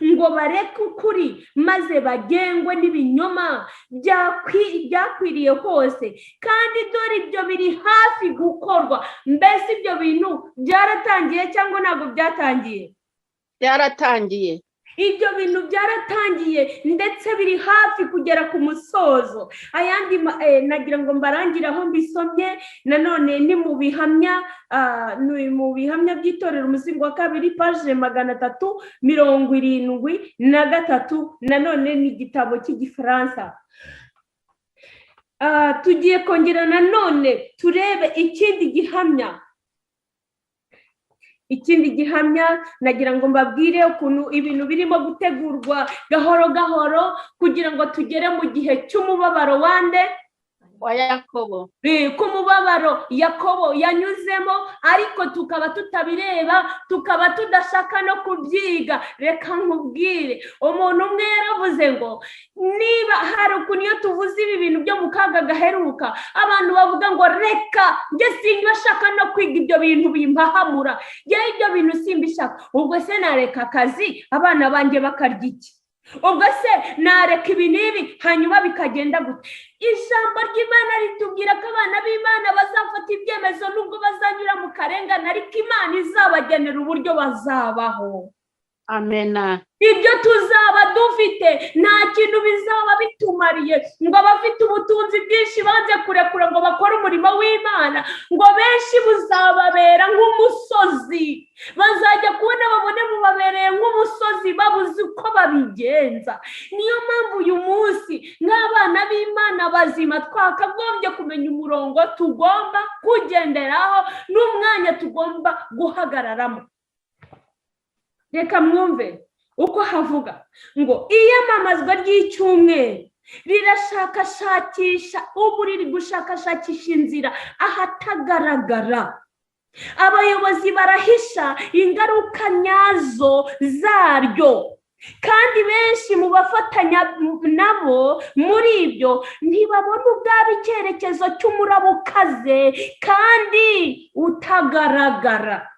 ngo bareke ukuri maze bagengwe n'ibinyoma byakwiriye hose. Kandi dore ibyo biri hafi gukorwa. Mbese ibyo bintu byaratangiye cyangwa ntabwo byatangiye? Byaratangiye. Ibyo bintu byaratangiye ndetse biri hafi kugera ku musozo. Ayandi nagira ngo mbarangire aho mbisomye nanone ni mu bihamya by'itorero, umuzingo wa 2, page 373. Nanone ni igitabo cy'igifaransa. Tugiye kongera nanone turebe ikindi gihamya. ikindi gihamya nagira ngo mbabwire ukuntu ibintu birimo gutegurwa gahoro gahoro kugira ngo tugere mu gihe cy'umubabaro wande wa Yakobo. ku mubabaro Yakobo yanyuzemo, ariko tukaba tutabireba, tukaba tudashaka no kubyiga. Reka nkubwire, umuntu umwe yaravuze ngo niba hari ukuntu iyo tuvuze ibi bintu byo mu kaga gaheruka abantu bavuga ngo reka njye simbashaka no kwiga ibyo bintu bimpahamura, njye ibyo bintu simbishaka. Ubwo se nareka akazi abana banjye bakarya iki? Ubwo se nareka ibi n'ibi hanyuma bikagenda gute? Ijambo ry'Imana ritubwira ko abana b'Imana bazafata ibyemezo nubwo bazanyura mu karengane, ariko Imana izabagenera uburyo bazabaho. Amena. Ibyo tuzaba dufite nta kintu bizaba bitumariye ngo abafite ubutunzi bwinshi banze kurekura ngo bakore umurimo w'Imana, ngo benshi buzababera nk'umusozi, bazajya kubona babone bubabereye nk'umusozi babuze uko babigenza. Niyo mpamvu uyu munsi nk'abana b'Imana bazima twakagombye kumenya umurongo tugomba kugenderaho n'umwanya tugomba guhagararamo. Reka mwumve uko havuga ngo iyamamazwa ry'icyumweru rirashakashakisha, ubu riri gushakashakisha inzira ahatagaragara. Abayobozi barahisha ingaruka nyazo zaryo, kandi benshi mu bafatanya nabo muri ibyo ntibabona ubwabo icyerekezo cy'umuraba ukaze kandi utagaragara.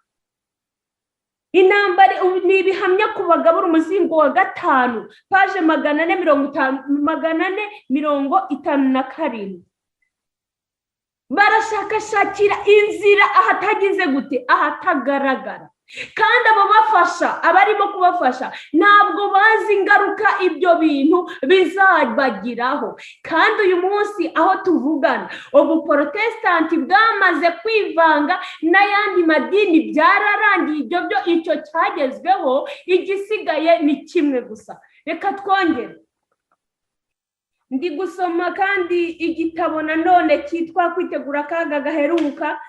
Intambara ni ibihamya ku bagabura umuzingo wa 5 paje 457. Barashakashakira inzira ahatagize gute, ahatagaragara. Kandi abo bafasha, abarimo kubafasha ntabwo bazi ingaruka ibyo bintu bizabagiraho. Kandi uyu munsi aho tuvugana ubuprotestant bwamaze kwivanga n'ayandi madini, byararangiye ibyo byo, icyo cyagezweho, igisigaye ni kimwe gusa. Reka twongere, ndi gusoma kandi igitabo nanone cyitwa Kwitegura akaga gaheruka.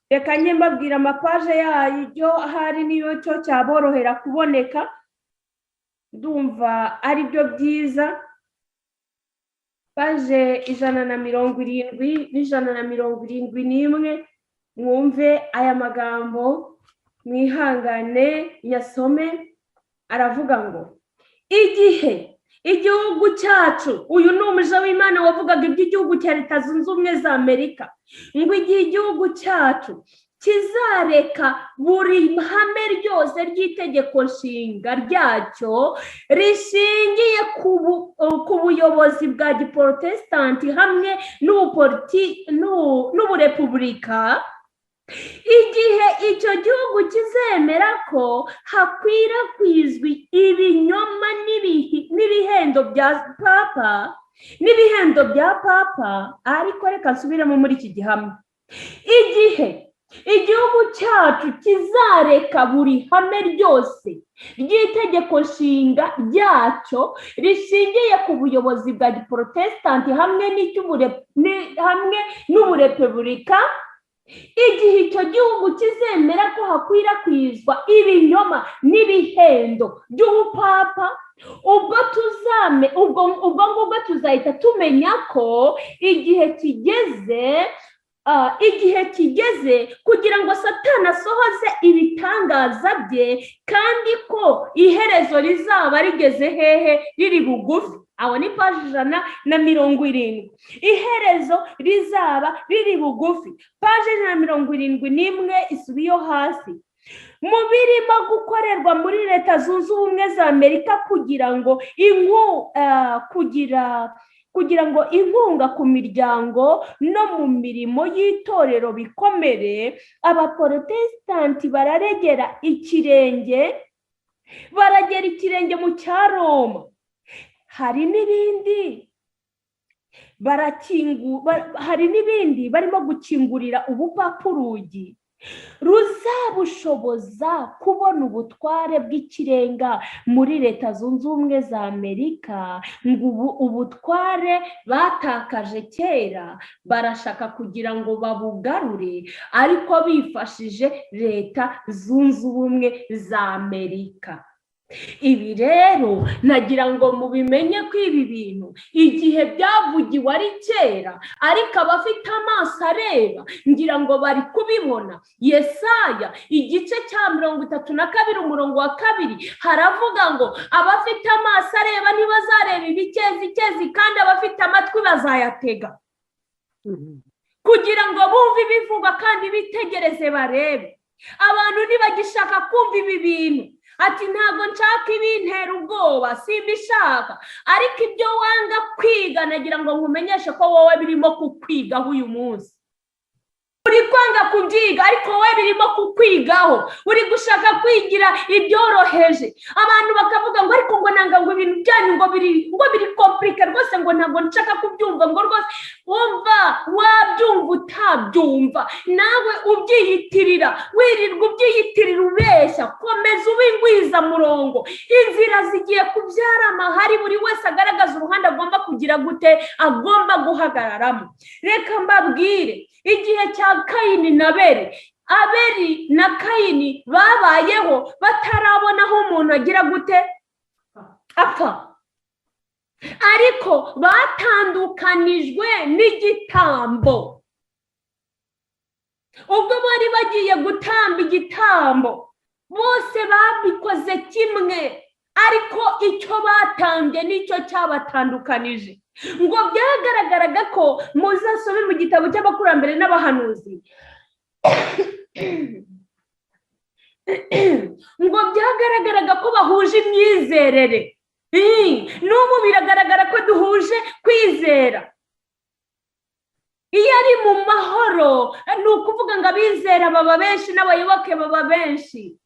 Reka njye mbabwira amapaje yayo ahari niyo cyo cyaborohera kuboneka, ndumva ari byo byiza. Paje 170 n'171. Mwumve aya magambo, mwihangane yasome. Aravuga ngo igihe igihugu cyacu, uyu ni umuja w'Imana wavugaga iby'igihugu cya Leta Zunze Ubumwe za Amerika, ngo igihe igihugu cyacu kizareka buri hame ryose ry'itegeko nshinga ryacyo rishingiye ku buyobozi bwa giprotesitanti hamwe n'uburepubulika, igihe icyo gihugu kizemera ko hakwirakwizwa ibinyoma n'ibihendo bya papa, ariko reka nsubiremo muri iki gihamya. Igihe igihugu cyacu kizareka buri hame ryose ry'itegeko nshinga ryacyo rishingiye ku buyobozi bwa giprotesitanti hamwe n'uburepubulika, igihe icyo gihugu kizemera ko hakwirakwizwa ibinyoma n'ibihendo by'ubupapa, ubwo tuzahita tumenya ko igihe kigeze kugira ngo Satani asohoze ibitangaza bye, kandi ko iherezo rizaba rigeze hehe, riri bugufi. Aho ni paje 170. Iherezo rizaba riri bugufi. Paje 171 isubiyo hasi. Mu birimo gukorerwa muri Leta Zunze Ubumwe za Amerika kugira ngo inkunga ku miryango no mu mirimo y'itorero bikomere, abaprotesitanti baragera ikirenge mu cya Roma. Hari n'ibindi barimo gukingurira ubupapa urugi ruzabushoboza kubona ubutware bw'ikirenga muri Leta Zunze Ubumwe za Amerika, ngo ubutware batakaje kera barashaka kugira ngo babugarure, ariko bifashije Leta Zunze Ubumwe za Amerika. Ibi rero nagira ngo mubimenye ko ibi bintu igihe byavugiwe ari kera, ariko abafite amaso areba ngira ngo bari kubibona. Yesaya igice cya 32 umurongo wa 2 haravuga ngo abafite amaso areba ntibazareba ibikezi, kandi abafite amatwi bazayatega, kugira ngo bumve ibivugwa kandi bitegereze barebe. Abantu ntibagishaka kumva ibi bintu, ati ntabwo nshaka ibintera ubwoba, simbishaka, ariko ibyo wanga kwiga nagira ngo nkumenyeshe ko wowe birimo kukwigaho uyu munsi. Uri kwanga kubyiga, ariko wowe birimo kukwigaho. Uri gushaka kwigira ibyoroheje. Abantu bakavuga ngo ariko ngo nanga ngo ibintu byanyu ngo biri komplike rwose, ngo ntabwo nshaka kubyumva, ngo rwose wumva wabyumva utabyumva, nawe ubyiyitirira, wirirwa ubyiyitirira ubeshya. Komeza ubingwiza murongo, inzira zigiye kubyara amahari, buri wese agaragaza uruhande agomba kugira gute, agomba guhagararamo. Reka mbabwire, igihe cya Kayini na Abeli na Kayini babayeho batarabona aho umuntu agira gute, apfa, ariko batandukanijwe n'igitambo. Ubwo bari bagiye gutamba igitambo, bose babikoze kimwe, ariko icyo batambye nicyo cyabatandukanije. Ngo byagaragaraga ko, muzasome mu gitabo cy'abakurambere n'abahanuzi, ngo byagaragaraga ko bahuje imyizerere. N'ubu biragaragara ko duhuje kwizera. Iyo ari mu mahoro, ni ukuvuga ngo abizera baba benshi n'abayoboke baba benshi.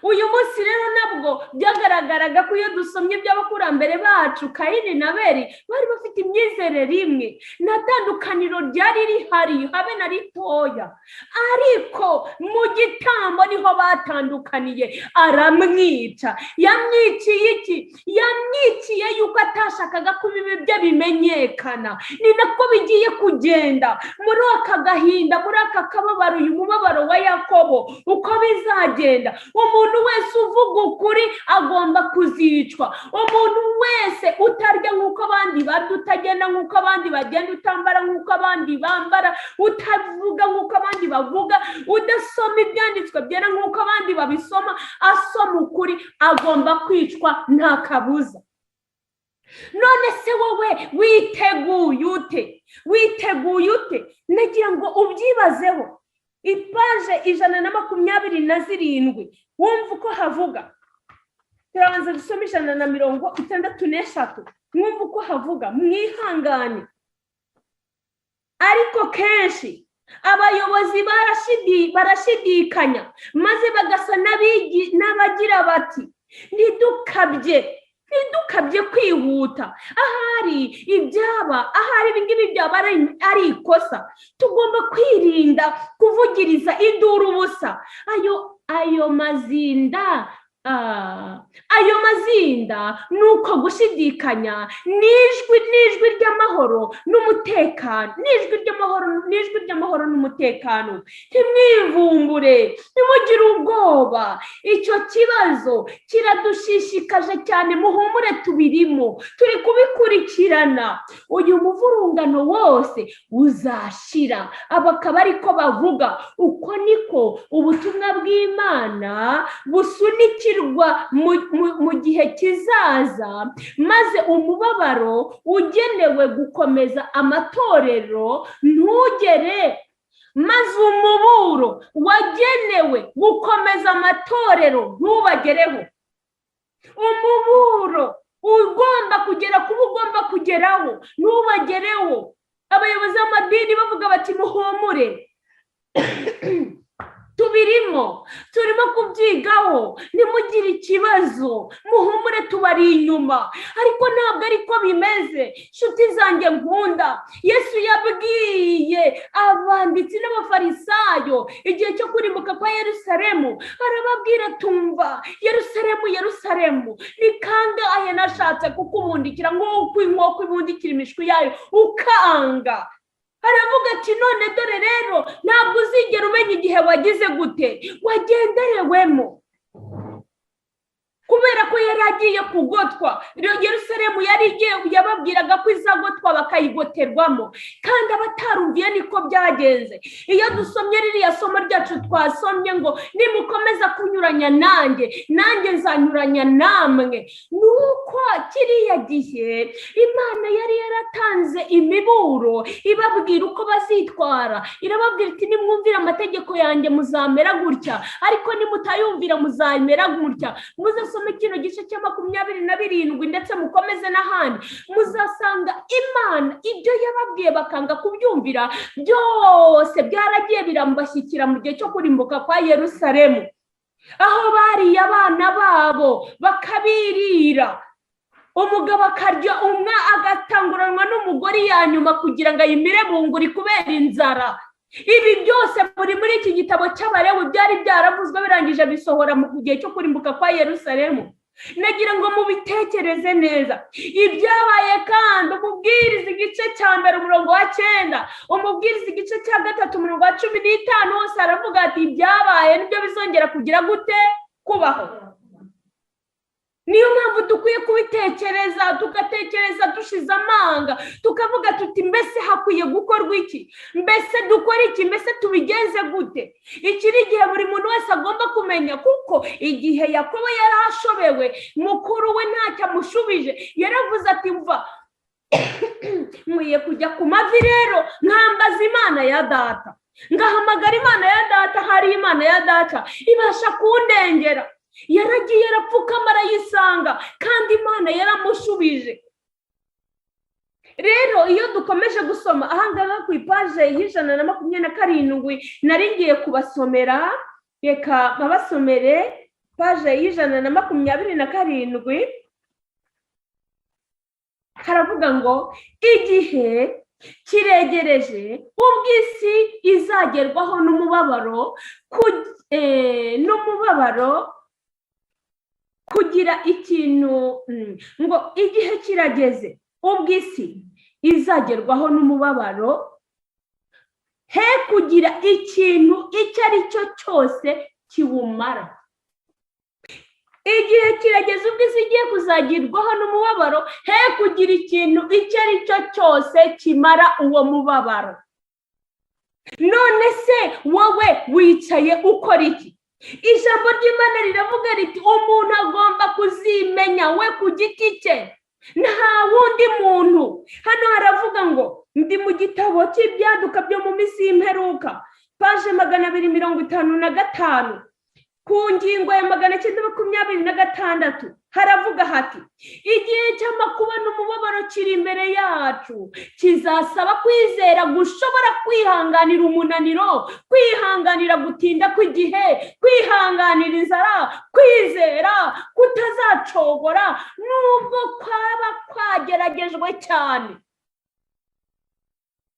Uyu munsi rero nabwo byagaragaraga ko iyo dusomye iby'abakurambere bacu, Kayini na Abeli bari bafite imyizerere imwe, nta tandukaniro ryari rihari habe na ritoya, ariko mu gitambo niho batandukaniye. Aramwica. Yamwiciye iki? Yamwiciye yuko atashakaga ko ibibi bye bimenyekana. Ni nako bigiye kugenda muri aka gahinda, muri aka kababaro, uyu mubabaro wa Yakobo uko bizagenda. Umuntu wese uvuga ukuri agomba kuzicwa. Umuntu wese utarya nk'uko abandi barya, utagenda nk'uko abandi bagenda, utambara nk'uko abandi bambara, utavuga nk'uko abandi bavuga, udasoma ibyanditswe byera nk'uko abandi babisoma, asoma ukuri agomba kwicwa nta kabuza. None se wowe witeguye ute? Witeguye ute? Nagira ngo ubyibazeho. Ipaje 127 wumva uko havuga. Turabanza dusome 163. Mwumva uko havuga, mwihangane. Ariko kenshi abayobozi barashidikanya, maze bagasa n'abagira bati ntidukabye kwihuta. Ahari ibingibi byaba ari ikosa. Tugomba kwirinda kuvugiriza induru ubusa. Ayo mazinda nuko gushidikanya n'ijwi ry'amahoro n'umutekano, n'ijwi ry'amahoro n'umutekano. Ntimwivumbure, ntimugire ubwoba. Icyo kibazo kiradushishikaje cyane, muhumure, tubirimo, turi kubikurikirana. Uyu muvurungano wose uzashira. Abakaba ariko bavuga. Uko niko ubutumwa bw'Imana busunikirwa mu gihe kizaza, maze umubabaro ugenewe gukomeza amatorero ntugere, maze umuburo wagenewe gukomeza amatorero ntubagereho. Umuburo ugomba kugera kuba ugomba kugeraho ntubagereho. Abayobozi b'amadini bavuga bati muhumure. tubirimo, turimo kubyigaho, ntimugire ikibazo, muhumure tubari inyuma. Ariko ntabwo ariko bimeze nshuti zanjye nkunda. Yesu yabwiye abanditsi n'abafarisayo igihe cyo kurimbuka kwa Yerusalemu, arababwira tumva, Yerusalemu, Yerusalemu, ni kangahe nashatse kukubundikira nk'uko inkoko ibundikira imishwi yayo ukanga. Aravuga ati none dore rero ntabwo uzigera umenya igihe wagize gute, wagenderewemo. Kubera ko yari agiye kugotwa, Yerusalemu yari igiye, yababwiraga ko izagotwa bakayigoterwamo, kandi abatarumviye niko byagenze. Iyo dusomye ririya somo ryacu twasomye ngo nimukomeza kunyuranya nanjye, nanjye nzanyuranya namwe, nuko kiriya gihe Imana yari yaratanze imiburo ibabwira uko bazitwara. Irababwira iti nimwumvira amategeko yanjye muzamera gutya, ariko nimutayumvira muzamera gutya. Muzasome kino gice cya 27 ndetse mukomeze n'ahandi, muzasanga Imana ibyo yababwiye bakanga kubyumvira byose byaragiye birambashyikira mu gihe cyo kurimbuka kwa Yerusalemu, aho bariye abana babo bakabirira, umugabo akarya umwe agatanguranwa n'umugore ya nyuma kugira ngo ayimire bunguri kubera inzara. Ibi byose muri iki gitabo cy'Abalewi byari byaravuzwe birangije bisohora mu gihe cyo kurimbuka kwa Yerusalemu. Nagira ngo mubitekereze neza ibyabaye. Kandi umubwiriza igice cya mbere umurongo wa 9, umubwiriza igice cya 3 umurongo wa 15 hose aravuga ati ibyabaye nibyo bizongera kugira gute kubaho. Niyo mpamvu dukwiye kubitekereza, tugatekereza dushize amanga, tukavuga tuti mbese hakwiye gukorwa iki, mbese dukora iki, mbese tubigenze gute. Iki ni igihe buri muntu wese agomba kumenya, kuko igihe Yakobo yari ashobewe, mukuru we ntacyo amushubije, yaravuze ati mva nkwiye kujya ku mavi rero nkambaza Imana ya data, ngahamagara Imana ya data. Hari Imana ya data ibasha kundengera. Yaragiye arapfukama arayisanga, kandi Imana yaramushubije. Rero iyo dukomeje gusoma ahangaha ku ipaje y'127 nari ngiye kubasomera, reka babasomere paje y'127. haravuga ngo igihe kiregereje ubwo isi izagerwaho n'umubabaro kugira ikintu ngo igihe kirageze ubwo isi izagerwaho n'umubabaro he kugira ikintu icyo ari cyo cyose kiwumara. Igihe kirageze ubwo isi igiye kuzagirwaho n'umubabaro he kugira ikintu icyo ari cyo cyose kimara uwo mubabaro. None se wowe wicaye ukora iki? Ijambo ry'Imana riravuga riti umuntu agomba kuzimenya we ku giti cye, nta wundi muntu. Hano haravuga ngo ndi mu gitabo cy'ibyaduka byo mu minsi y'imperuka, paje 255, ku ngingo ya 926 haravuga hati igihe cy'amakuba n'umubabaro kiri imbere yacu, kizasaba kwizera gushobora kwihanganira umunaniro, kwihanganira gutinda kw'igihe, kwihanganira inzara, kwizera kutazacogora nubwo kwaba kwageragejwe cyane.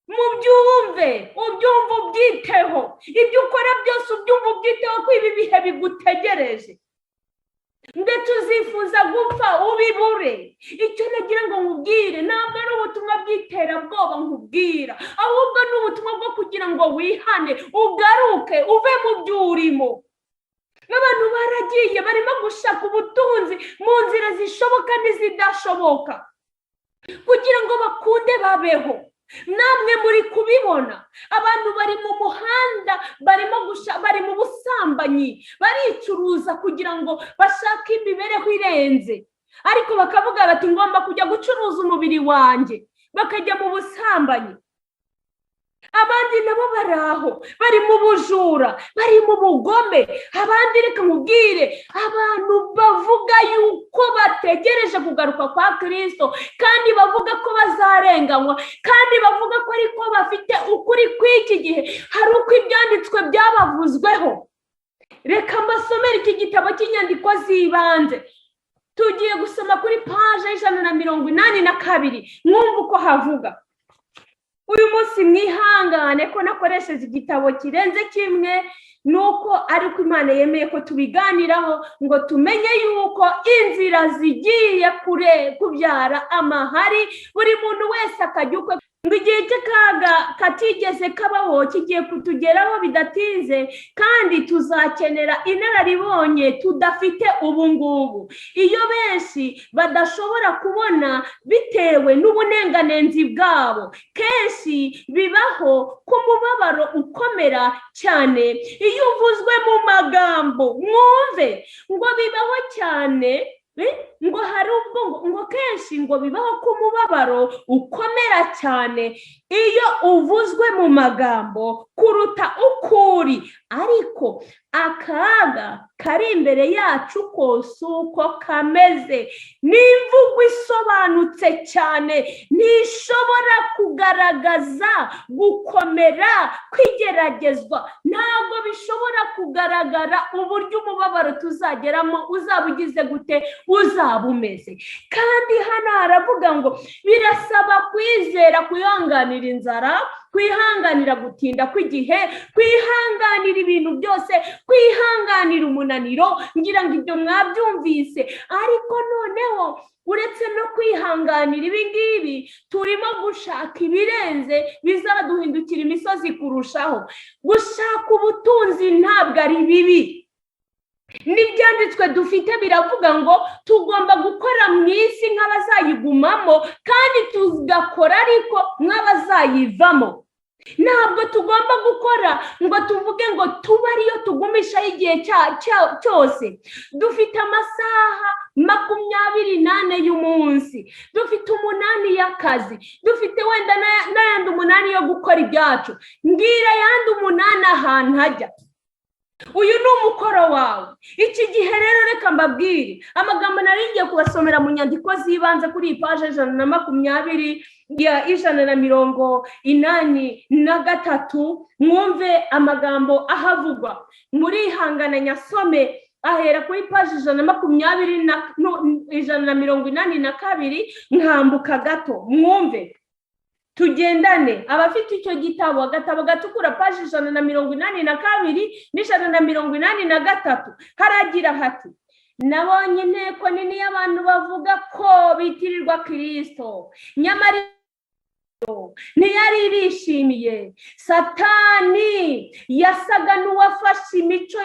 Mubyumve, ubyumva ubyiteho, ibyo ukora byose ubyumva ubyiteho ko ibi bihe bigutegereje, ndetse uzifuza gupfa ubibure. Icyo nagira ngo nkubwire ntabwo ari ubutumwa bw'iterabwoba nkubwira, ahubwo ni ubutumwa bwo kugira ngo wihane, ugaruke, uve mu by'urimo. Abantu baragiye barimo gushaka ubutunzi mu nzira zishoboka n'izidashoboka kugira ngo bakunde babeho. Namwe muri kubibona, abantu bari mu muhanda, bari mu busambanyi, baricuruza kugira ngo bashake imibereho irenze, ariko bakavuga bati ngomba kujya gucuruza umubiri wanjye, bakajya mu busambanyi. abandi nabo bari aho bari mu bujura, bari mu bugome. Abandi reka nkubwire, abantu bavuga yuko bategereje kugaruka kwa Kristo, kandi bavuga ko bazarenganywa, kandi bavuga ko ariko bafite ukuri kw'iki gihe, hari uko ibyanditswe byabavuzweho. Reka mbasomere iki gitabo cy'inyandiko z'ibanze. Tugiye gusoma kuri paje 182, mwumva uko havuga. Uyu munsi mwihangane ko nakoresheje igitabo kirenze kimwe, nuko ariko Imana yemeye ko tubiganiraho ngo tumenye yuko inzira zigiye kubyara amahari, buri muntu wese akajya ukwe. Ngo igihe cy'akaga katigeze kabaho kigiye kutugeraho bidatinze, kandi tuzakenera inararibonye tudafite ubu ngubu. Iyo benshi badashobora kubona bitewe n'ubunenganenzi bwabo, kenshi bibaho ko umubabaro ukomera cyane iyo uvuzwe mu magambo. Mwumve ngo bibaho cyane, ngo hari ubwo ngo kenshi ngo bibaho ko umubabaro ukomera cyane iyo uvuzwe mu magambo kuruta ukuri, ariko akaga kari imbere yacu kose uko kameze. N'imvugo isobanutse cyane ntishobora kugaragaza gukomera kwigeragezwa. Ntabwo bishobora kugaragara uburyo umubabaro tuzageramo uzaba ugize gute, uzaba umeze. Kandi hano haravuga ngo birasaba kwizera, kwihanganira inzara, kwihanganira gutinda kw'igihe, kwihanganira ibintu byose, kwihanganira umunaniro. Ngira ngo ibyo mwabyumvise. Ariko noneho uretse no kwihanganira ibi ngibi, turimo gushaka ibirenze bizaduhindukira imisozi kurushaho. Gushaka ubutunzi ntabwo ari bibi. N'ibyanditswe dufite biravuga ngo tugomba gukora mu isi nk'abazayigumamo, kandi tugakora ariko nk'abazayivamo. Ntabwo tugomba gukora ngo tuvuge ngo tuba ariyo tugumishaho igihe cyose. Dufite amasaha 24 y'umunsi, dufite 8 y'akazi, dufite wenda n'ayandi 8 yo gukora ibyacu. Ngira ayandi 8 ahantu hajya. Uyu ni umukoro wawe. Iki gihe rero reka mbabwire amagambo naringiye kubasomera mu nyandiko z'ibanze kuri paje 120 ya 183. Mwumve amagambo ahavugwa. Muri hangana nyasome ahera kuri paje 182 nkambuka gato. Mwumve tugendane. Abafite icyo gitabo, agatabo gatukura paje 182 n'183, haragira hati: nabonye inteko nini y'abantu bavuga ko bitirirwa Kristo, nyamara ntiyari bishimiye. Satani yasaga n'uwafashe imico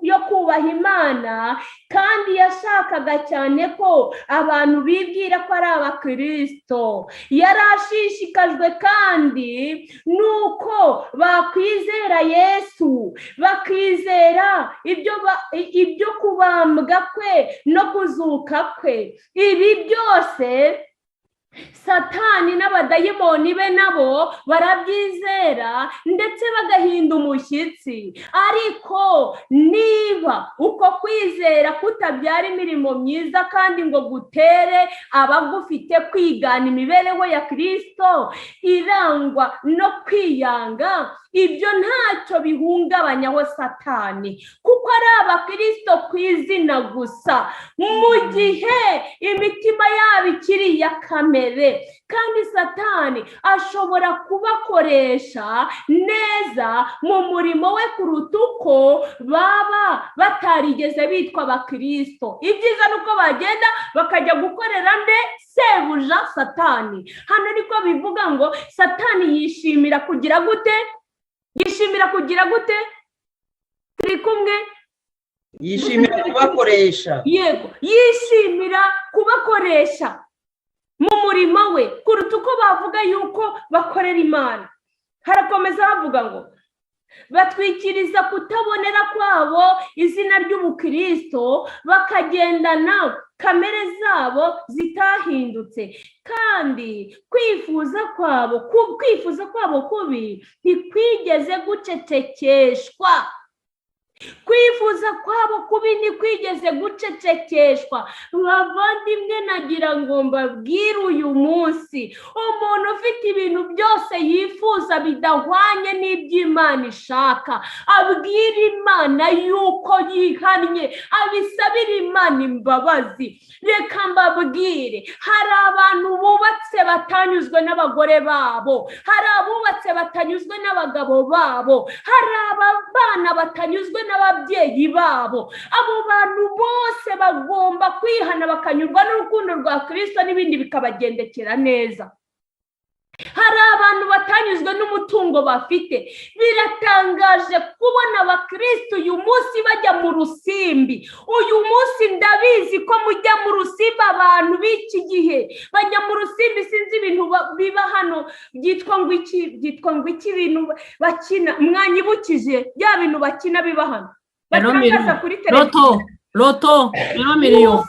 yo kubaha Imana, kandi yashakaga cyane ko abantu bibwira ko ari abakristo. Yarashishikajwe kandi nuko bakwizera Yesu, bakizera ibyo kubambwa kwe no kuzuka kwe. Ibi byose Satani n'abadayimoni be nabo barabyizera ndetse bagahinda umushyitsi. Ariko niba uko kwizera kutabyara imirimo myiza kandi ngo gutere abagufite kwigana imibereho ya Kristo irangwa no kwiyanga, ibyo ntacyo bihungabanyaho Satani, kuko ari abakristo ku izina gusa, mu gihe imitima yabo ikiri ya kamere. Kandi Satani ashobora kubakoresha neza mu murimo we kuruta uko baba batarigeze bitwa abakristo. Ibyiza nuko bagenda bakajya gukorera nde? Sebuja Satani. Hano niko bivuga ngo Satani yishimira kugira gute? Yishimira kugira gute? Turi kumwe? Yishimira kubakoresha. Yego, yishimira kubakoresha mu murimo we kuruta uko bavuga yuko bakorera Imana. Harakomeza havuga ngo batwikiriza kutabonera kwabo izina ry'ubukristo, bakagendana kamere zabo zitahindutse, kandi kwifuza kwabo kubi ntikwigeze gucecekeshwa. Kwifuza kwabo kubi ntikwigeze gucecekeshwa. Bavandimwe, nagira ngo mbabwire uyu munsi, umuntu ufite ibintu byose yifuza bidahwanye n'iby'Imana ishaka, abwira Imana yuko yihannye, abisabira Imana imbabazi. Reka mbabwire, hari abantu bubatse batanyuzwe n'abagore babo, hari abubatse batanyuzwe n'abagabo babo, hari abana batanyuzwe n'ababyeyi babo. Abo bantu bose bagomba kwihana bakanyurwa n'urukundo rwa Kristo n'ibindi bikabagendekera neza. Hari abantu batanyuzwe n'umutungo bafite. Biratangaje kubona abakristo uyu munsi bajya mu rusimbi. Uyu munsi ndabizi ko mujya mu rusimbi, abantu b'iki gihe bajya mu rusimbi. Sinzi ibintu biba hano byitwa ngo iki bintu bakina, mwanyibukije bya bintu bakina biba hano batangaza kuri televiziyo. Loto miliyo.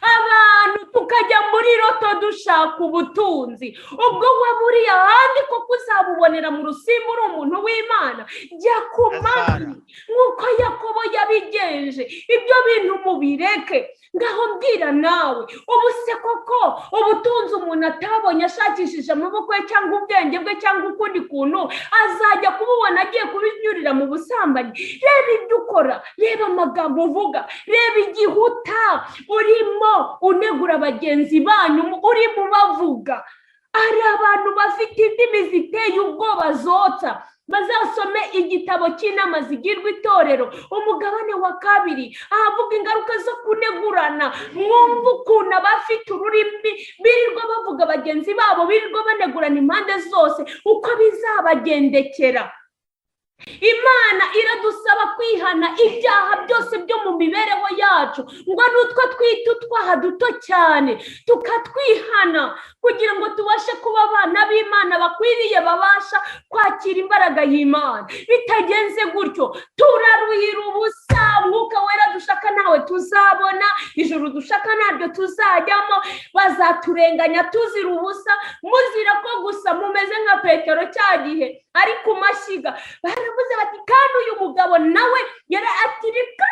Abantu tukajya muri loto dushaka ubutunzi. Ubwo waburiye ahandi koko uzabubonera mu rusimbi uri umuntu w'Imana. Jya ku mavi nk'uko Yakobo yabigenje. Ibyo bintu mubireke. Ngaho mbwira nawe, ubu se koko ubutunzi umuntu atabonye ashakishije amaboko ye cyangwa ubwenge bwe cyangwa ukundi kuntu azajya kububona agiye kubinyurira mu busambanyi? Reba ibyo ukora, reba amagambo uvuga, reba igihuta urimo unegura bagenzi banyu, urimo ubavuga. Hari abantu bafite indimi ziteye ubwoba zotsa. Bazasome igitabo cy'inama zigirwa itorero umugabane wa 2 ahavuga ingaruka zo kunegurana. Mwumva ukuntu abafite ururimi birirwa bavuga bagenzi babo, birirwa banegurana impande zose, uko bizabagendekera. Imana iradusaba kwihana ibyaha byose byo mu mibereho yacu, ngo nutwo twita utwaha duto cyane tukatwihana, kugira ngo tubashe kuba abana b'Imana bakwiriye, babasha kwakira imbaraga y'Imana. Bitagenze gutyo turaruhira ubusa. Mwuka wera dushaka nawe tuzabona, ijuru dushaka naryo tuzajyamo. Bazaturenganya tuzira ubusa, muzira ko gusa mumeze nka Petero cya gihe ari ku mashyiga. Baravuze bati, kandi uyu mugabo nawe yari atirika,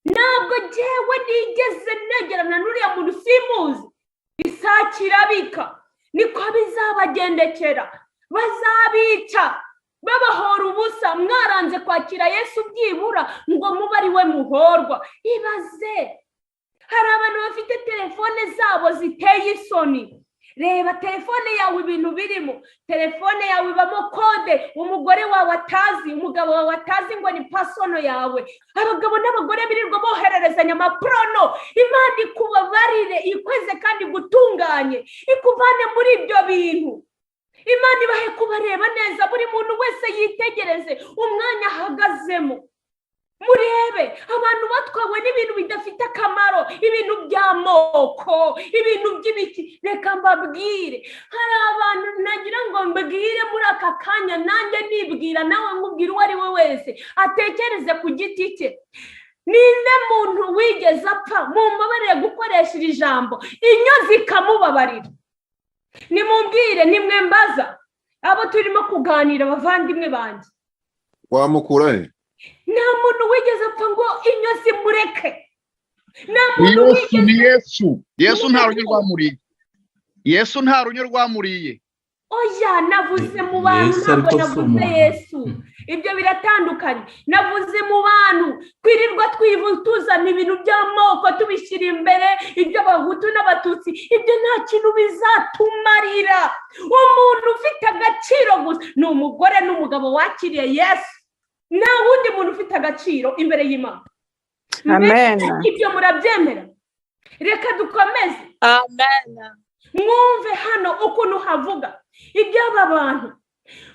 ntabwo jyewe nigeze negerana n'uriya muntu, simuzi. Isakirabika. Niko bizabagendekera. Bazabica, babahora ubusa. Mwaranze kwakira Yesu byibura ngo mube ari we muhorwa. Ibaze, hari abantu bafite telefone zabo ziteye isoni. Reba telefone yawe ibintu birimo. Telefone yawe ibamo kode umugore wawe atazi, umugabo wawe atazi ngo ni pasono yawe. Abagabo n'abagore birirwa bohererezanya amaprono. Imana ikubabarire, ikweze kandi gutunganye, ikuvane muri ibyo bintu. Imana ibahe kubareba neza, buri muntu wese yitegereze umwanya ahagazemo. Murebe abantu batwawe n'ibintu bidafite akamaro, ibintu by'amoko, ibintu by'ibiki. Reka mbabwire, hari abantu nagira ngo mbabwire muri aka kanya, nanjye nibwira, nawe nkubwira uwo ari we wese atekereze ku giti cye. Ninde muntu wigeze apfa, mumbabarire gukoresha iri jambo, inyo zikamubabarira? Nimumbwire, nimwembaza abo turimo kuganira, bavandimwe banjye. Wamukura he? Nta muntu wigeze apfa ngo inyo zimureke. Yesu nta runyo rwamuriye. Yesu nta runyo rwamuriye. Oya, navuze mu bantu, ntabwo navuze Yesu. Ibyo biratandukanye. Navuze mu bantu. Kwirirwa tuzana ibintu by'amoko tubishyira imbere, iby'abahutu n'abatutsi, ibyo nta kintu bizatumarira. Umuntu ufite agaciro gusa ni umugore n'umugabo wakiriye Yesu. Nta wundi muntu ufite agaciro imbere y'Imana. Amen. Ibyo murabyemera? Reka dukomeze. Amen. Mwumve hano ukuntu havuga iby'aba bantu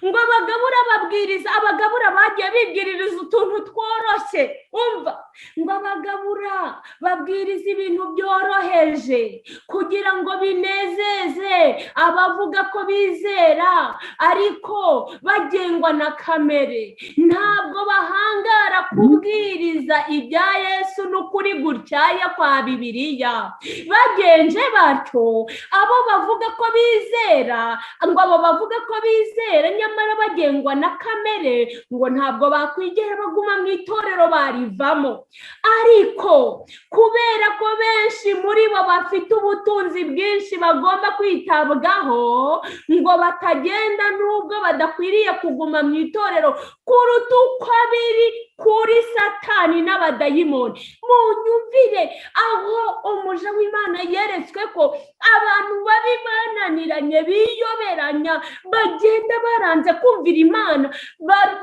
ngo abagabura bagiye bibwiririza utuntu tworoshye. Umva, ngo abagabura babwiriza ibintu byoroheje. byoroheje kugira ngo binezeze abavuga ko bizera ariko bagengwa na kamere, ntabwo bahangara kubwiriza ibya Yesu n'ukuri gutyaya kwa Bibiliya. Bagenje batyo abo bavuga ko bizera, ngo abo bavuga ko bizera nyamara bagengwa na kamere, ngo ntabwo bakwigera baguma mu itorero barivamo. Ariko kubera ko benshi muri bo bafite ubutunzi bwinshi bagomba kwitabwaho, ngo batagenda nubwo badakwiriye kuguma mu itorero kuruta uko biri kuri Satani n'abadayimoni. Munyumvire aho umuja w'Imana yeretswe ko abantu babi bananiranye biyoberanya bagenda baranze kumvira Imana,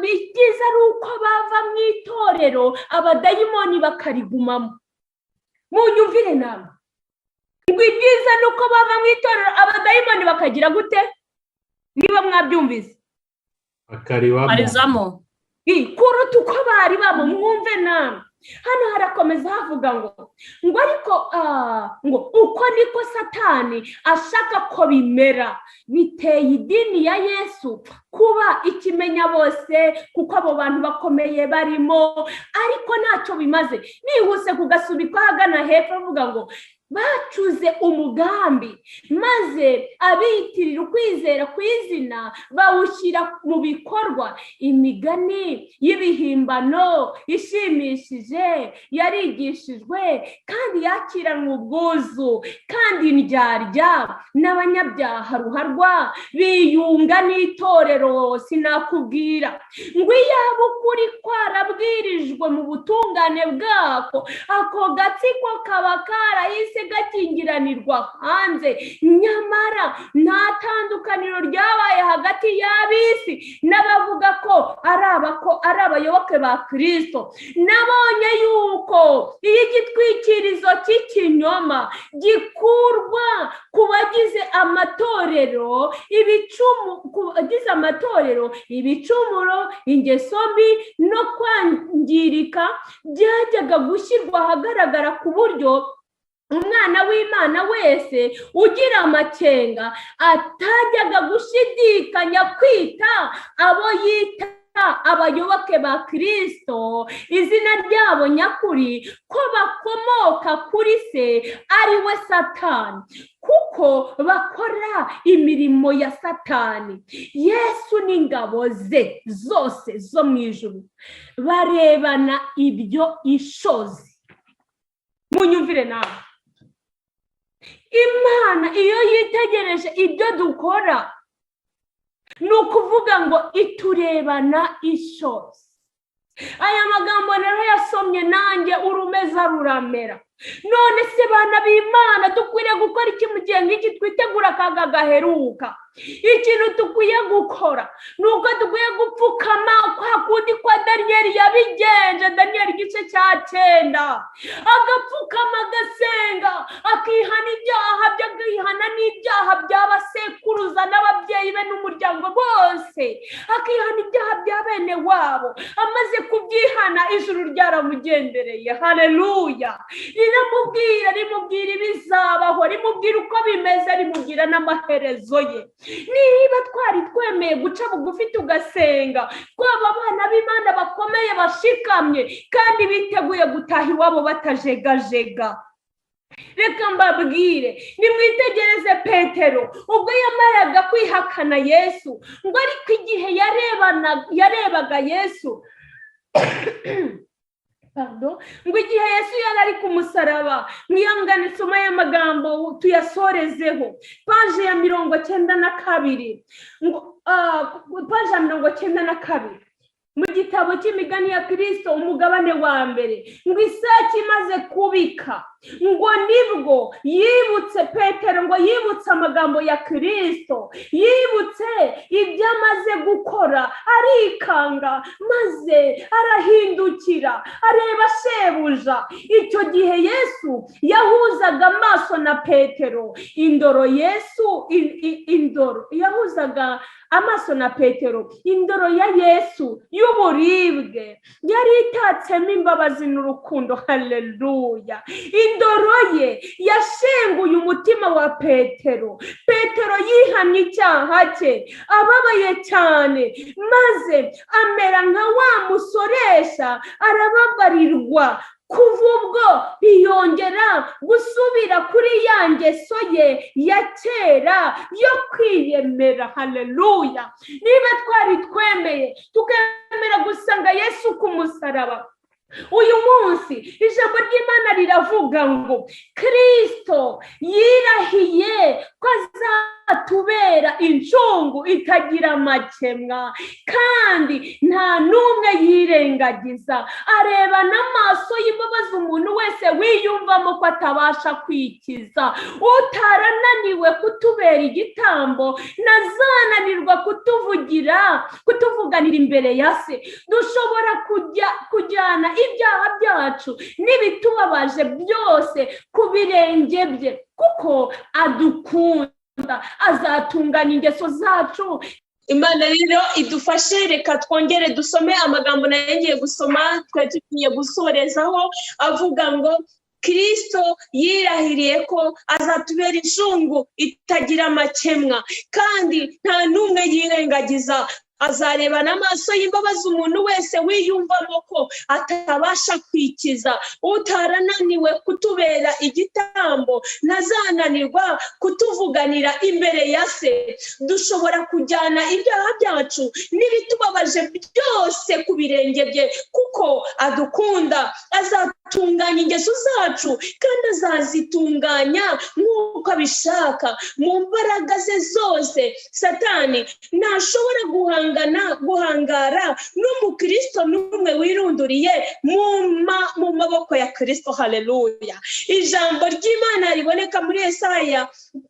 bigize ari uko bava mu itorero abadayimoni bakarigumamo. Munyumvire namwe, ibyiza nuko bava mu itorero abadayimoni bakagira gute? Niba mwabyumvise barizamo kuruta uko bari bamo. Mwumve namwe, hano harakomeza havuga ngo ariko ngo uko niko Satani ashaka ko bimera. Biteye idini ya Yesu kuba ikimenya bose kuko abo bantu bakomeye barimo, ariko ntacyo bimaze. Nihuse kugasubikwa hagana hepfo avuga ngo bacuze umugambi maze abitirira ukwizera kw'izina bawushyira mu bikorwa. Imigani y'ibihimbano ishimishije yarigishijwe kandi yakiranwe ubwuzu, kandi indyarya n'abanyabyaha ruharwa biyunga n'itorero sinakubwira. Ngo iyaba ukuri kwarabwirijwe mu butungane bwako, ako gatsiko kaba karahise gakingiranirwa hanze. Nyamara nta tandukaniro ryabaye hagati y'ab'isi n'abavuga ko ari abayoboke ba Kristo. Nabonye yuko iyo igitwikirizo cy'ikinyoma gikurwa ku bagize amatorero, ibicumuro, ingeso mbi no kwangirika byajyaga gushyirwa ahagaragara, ku buryo umwana w'Imana wese ugira amakenga atajyaga gushidikanya kwita abo yita abayoboke ba Kristo izina ryabo nyakuri ko bakomoka kuri se ari we Satani, kuko bakora imirimo ya Satani. Yesu n'ingabo ze zose zo mu ijuru barebana ibyo ishozi. Munyumvire nawe, Imana iyo yitegereje ibyo dukora ni ukuvuga ngo iturebana ishozi. Aya magambo rero yasomye nanjye urumeza ruramera. None se bana b'Imana dukwiriye gukora iki mu gihe nk'iki twitegura akaga gaheruka? Ikintu dukwiye gukora ni uko dukwiye gupfukama kwa kundi kwa Daniyeli yabigenje. Daniyeli igice cya 9 agapfukama agasenga akihana ibyaha bye, akihana n'ibyaha by'abasekuruza n'ababyeyi be n'umuryango bose, akihana ibyaha bya bene wabo. Amaze kubyihana ijuru ryaramugendereye. Haleluya! rimubwira ibizabaho, rimubwira uko bimeze, rimubwira n'amaherezo ye. Niba twari twemeye guca bugufi tugasenga, twaba abana b'Imana bakomeye bashikamye kandi biteguye gutaha iwabo batajegajega. Reka mbabwire, nimwitegereze Petero ubwo yamaraga kwihakana Yesu, ngo ariko igihe yarebaga Yesu ngo igihe Yesu yari ari ku musaraba, mwihangane soma y'amagambo tuyasorezeho, paje ya 92, paje ya 92 mu gitabo cy'imigani ya Kristo umugabane wa mbere. Ngo isake imaze kubika, ngo nibwo yibutse Petero, ngo yibutse amagambo ya Kristo, yibutse ibyo amaze gukora, arikanga maze arahindukira areba shebuja. Icyo gihe Yesu yahuzaga amaso na Petero, yahuzaga amaso na Petero. Indoro ya Yesu y'uburibwe yari itatsemo imbabazi n'urukundo. Haleluya! Indoro ye mutima wa Petero. Petero yihamye icyaha cye, ababaye cyane, maze amera nka wa musoresha, arababarirwa. Kuva ubwo ntiyongera gusubira kuri ya ngeso ye ya kera yo kwiyemera. Haleluya! Niba twari twemeye tukemera gusanga Yesu ku musaraba, uyu munsi ijambo ry'Imana riravuga ngo Kristo yirahiye ko azatubera incungu itagira amakemwa, kandi nta n'umwe yirengagiza. Areba n'amaso y'imbabazi umuntu wese wiyumvamo ko atabasha kwikiza. Utarananiwe kutubera igitambo ntazananirwa kutuvuganira imbere ya se. Dushobora kujyana ibyaha byacu n'ibitubabaje byose ku birenge bye, kuko adukunda, azatunganya ingeso zacu. Imana rero idufashe. Reka twongere dusome amagambo nayo ngiye gusoma, twari tugiye gusorezaho avuga ngo Kristo yirahiriye ko azatubera incungu itagira amakemwa, kandi nta n'umwe yirengagiza. Azareba n'amaso y'imbabazi umuntu wese wiyumvamo ko atabasha kwikiza. Utarananiwe kutubera igitambo ntazananirwa kutuvuganira imbere ya se. Dushobora kujyana ibyaha byacu n'ibitubabaje byose ku birenge bye, kuko adukunda. Azatunganya ingeso zacu, kandi azazitunganya nk'uko abishaka mu mbaraga ze zose. Satani ntashobora guhangara n'umukristo n'umwe wirunduriye mu maboko ya Kristo. Haleluya! Ijambo ry'Imana riboneka muri Yesaya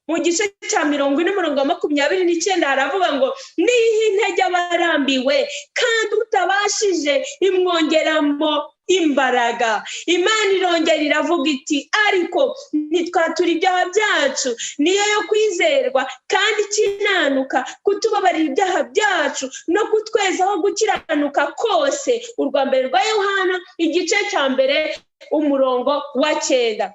mu gice cya 40:29 haravuga ngo niha intege abarambiwe, kandi utabashije imwongeramo imbaraga. Imana irongera iravuga iti ariko ntitwatura ibyaha byacu, niyo yo kwizerwa kandi ikinanuka kutubabarira ibyaha byacu no kutwezaho gukiranuka kose. Urwa mbere rwa Yohana igice cya 1:9.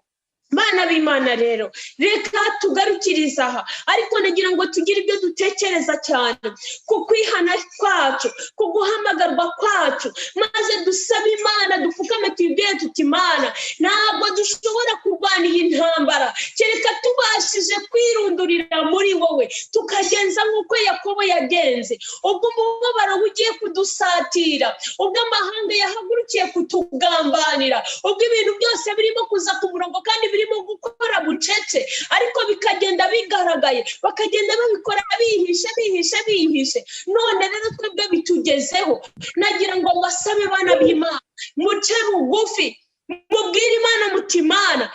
Bana b'Imana rero, reka tugarukiriza aha, ariko nagira ngo tugire ibyo dutekereza cyane ku kwihana kwacu, ku guhamagarwa kwacu, maze dusabe Imana, dupfukame tuyibwire tuti Imana, ntabwo dushobora kurwana iyi ntambara kereka tubashije kwirundurira muri wowe, tukagenza nk'uko Yakobo yagenze. Ubwo umubabaro ugiye kudusatira, ubwo amahanga yahagurukiye kutugambanira, ubwo ibintu byose birimo kuza ku murongo kandi birimo gukora bucece, ariko bikagenda bigaragaye, bakagenda babikora bihishe. None rero twebwe bitugezeho. Nagira ngo basabe bana b'Imana, muce bugufi, mubwire Imana muti Imana,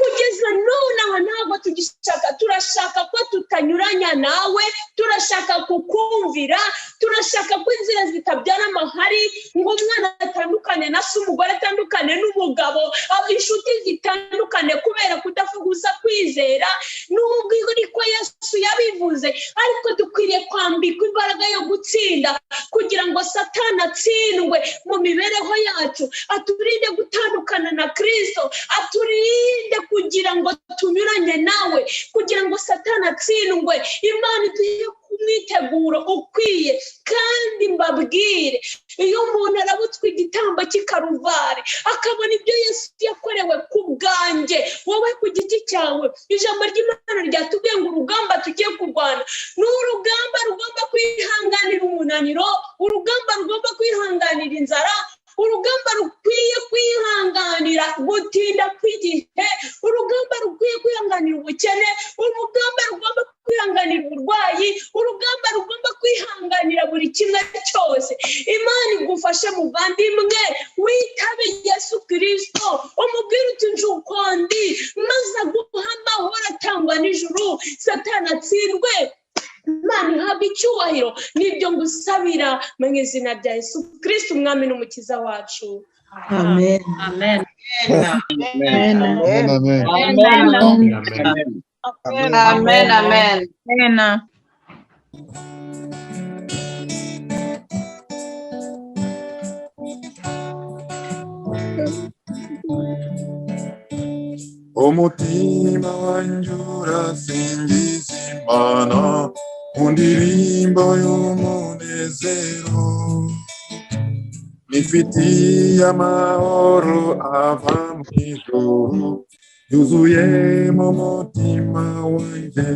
kugeza none aha ntabwo tugishaka, turashaka ko tutanyuranya nawe, turashaka kukumvira, turashaka ko inzira zitabyara amahari, ngo umwana atandukane na se, umugore atandukane n'umugabo, inshuti zitandukane kubera kudafuguza kwizera. Nubwo ariko Yesu yabivuze, ariko dukwiriye kwambikwa imbaraga yo gutsinda, kugira ngo Satani atsindwe mu mibereho yacu, aturinde gutandukana na Kristo, aturinde kugira ngo tunyuranye nawe, kugira ngo Satani atsindwe. Imana iduhe kumwiteguro ukwiye. Kandi mbabwire, iyo umuntu arabutswe igitambo cy'ikaruvari, akabona ibyo Yesu yakorewe ku bwanjye, wowe ku giti cyawe, ijambo ry'Imana ryatubwiye ngo urugamba tugiye kurwana ni urugamba rugomba kwihanganira umunaniro, urugamba rugomba kwihanganira inzara, urugamba rukwiye kwihanganira gutinda kw'igihe, urugamba rukwiye kwihanganira ubukene, urugamba rugomba kwihanganira uburwayi, urugamba rugomba kwihanganira buri kimwe cyose. Imana igufashe muvandimwe, witabe Yesu Kristo, umubwire uti nje uko ndi, maze aguha amahoro atangwa n'ijuru, Satani atsindwe. Imana ihabwe icyubahiro. Nibyo ngusabira mu izina rya Yesu Kristo, umwami n'umukiza wacu. Amen. Amen. Amen. umutima wanjye urasingiza Imana mu ndirimbo y'umunezero, nifitiye amahoro ava mu ijuru yuzuye mu mutima wanjye.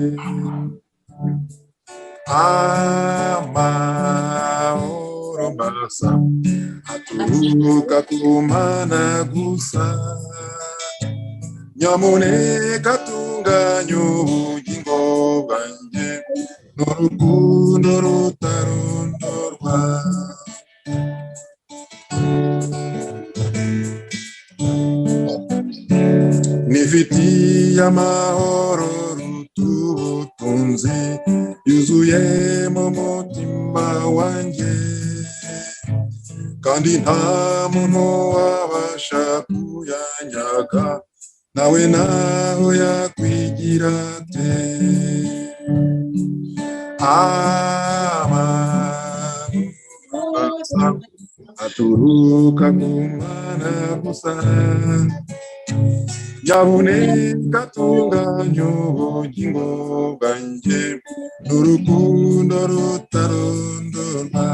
Amahoro masa aturuka ku Mana gusa, nyamuneka tunganya ubugingo bwanjye n'urukundo rutarondorwa. Nifitiye amahoro rutubutunzi yuzuye mu mutima wanjye, kandi nta muntu wabasha kuyanyaga, nawe naho yakwigira ate. Amahoro aturuka ku Mana gusa, nyabuneka tunganya ubugingo bwanjye n'urukundo rutarondorwa.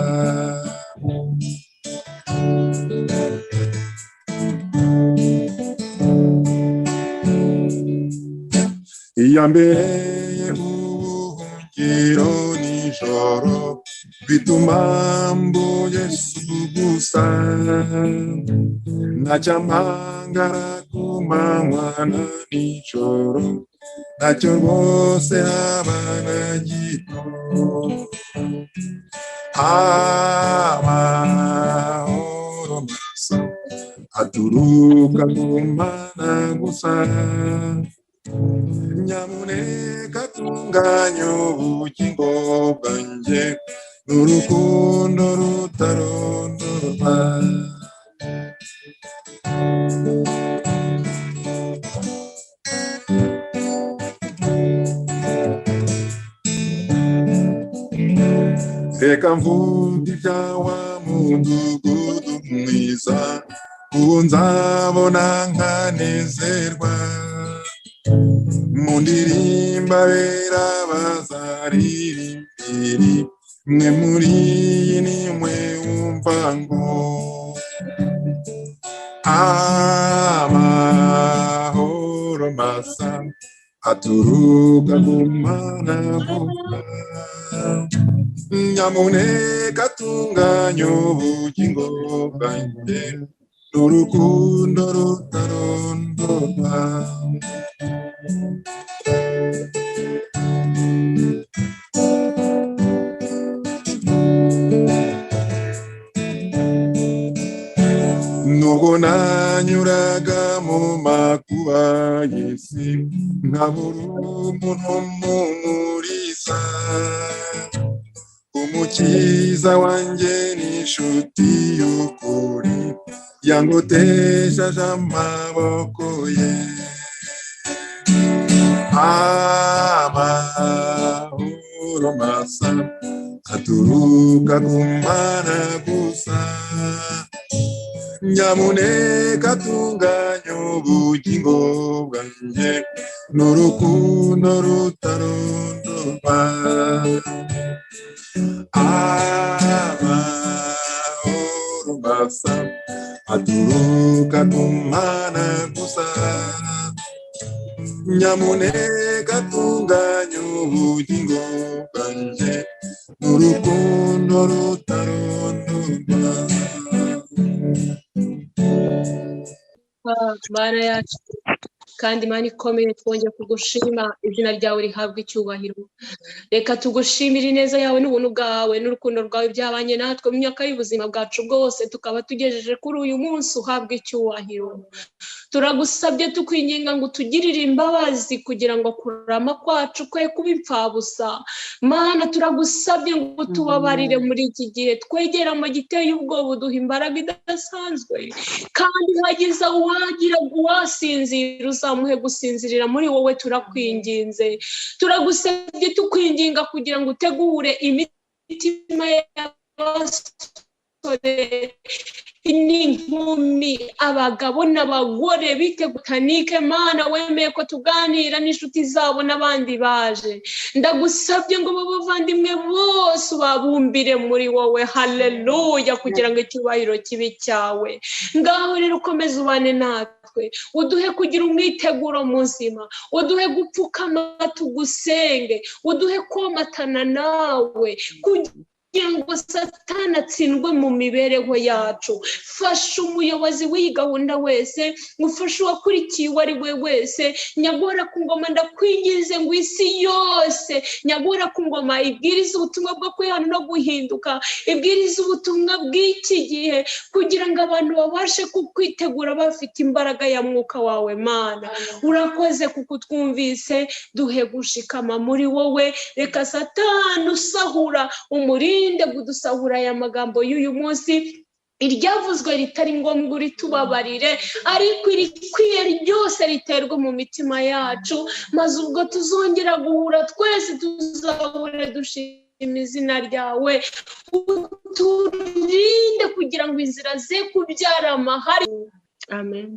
Iyambereye ubuhungiro nijoro, bituma mbuye gusa, ntacyamangara ku manywa na nijoro, ntacyo rwose haba na gito. Amahoro masa aturuka ku Mana gusa, nyamuneka tunganya ubugingo bwanjye n'urukundo rutarondorwa. Reka mvuge ibya wa mudugudu mwiza, ubu nzabona nkanezerwa, mu ndirimbo abera bazaririmbira, mwe muri iyi ni mwe wumva ngo amahoro masa aturuka ku Mana gusa, nyamuneka tunganya ubugingo bwanjye n'urukundo rutarondorwa. Nubwo nanyuraga mu makuba y'isi, nkabura umuntu mpumuriza, umukiza wanjye n'inshuti y'ukuri, yangotesheje amaboko ye. Amahoro masa aturuka ku Mana gusa, nyamuneka tunganya ubugingo bwanjye n'urukundo rutarondorwa. Amahoro masa aturuka ku Mana gusa, nyamuneka tunganya ubugingo bwanjye n'urukundo rutarondorwa. Mana yacu kandi Mana ikomeye, twongeye kugushima, izina ryawe rihabwa icyubahiro. Reka tugushimire ineza yawe n'ubuntu bwawe n'urukundo rwawe byabanye natwe mu myaka y'ubuzima bwacu bwose, tukaba tugejeje kuri uyu munsi uhabwa icyubahiro. Turagusabye tukwinginga ngo utugirire imbabazi kugira ngo kurama kwacu kwe kuba impfabusa. Mana turagusabye ngo tubabarire muri iki gihe twegera mu giteye ubwoba, uduha imbaraga idasanzwe, kandi hagize uwagira uwasinzira uzamuhe gusinzirira muri wowe. Turakwinginze, turagusabye tukwinginga kugira ngo utegure imitima y'abasore n'inkumi, abagabo n'abagore bitegutanike Mana wemeye ko tuganira n'inshuti zabo n'abandi baje. Ndagusabye ngo bavandimwe bose babumbire muri wowe. Haleluya, kugira ngo icyubahiro kibe cyawe. Ngaho rero ukomeze ubane natwe, uduhe kugira umwiteguro muzima, uduhe gupfukama tugusenge, uduhe komatana nawe kugira ngo Satani atsindwe mu mibereho yacu. Fasha umuyobozi w'iyi gahunda wese, ufashe uwakurikiye uwo ari we wese. Nyagora ku ngoma ndakwinginze ngo isi yose nyagora ku ngoma ibwiriza ubutumwa bwo kwihana no guhinduka, ibwiriza ubutumwa bw'iki gihe, kugira ngo abantu babashe kukwitegura bafite imbaraga ya mwuka wawe Mana. Urakoze kuko twumvise, duhe gushikama muri wowe. Reka Satani usahura umurinde kudusahura aya magambo y'uyu munsi, iryavuzwe ritari ngombwa uritubabarire, ariko irikwiye ryose riterwe mu mitima yacu, maze ubwo tuzongera guhura twese tuzahure dushima izina ryawe. Uturinde kugira ngo inzira ze kubyara amahari. Amen.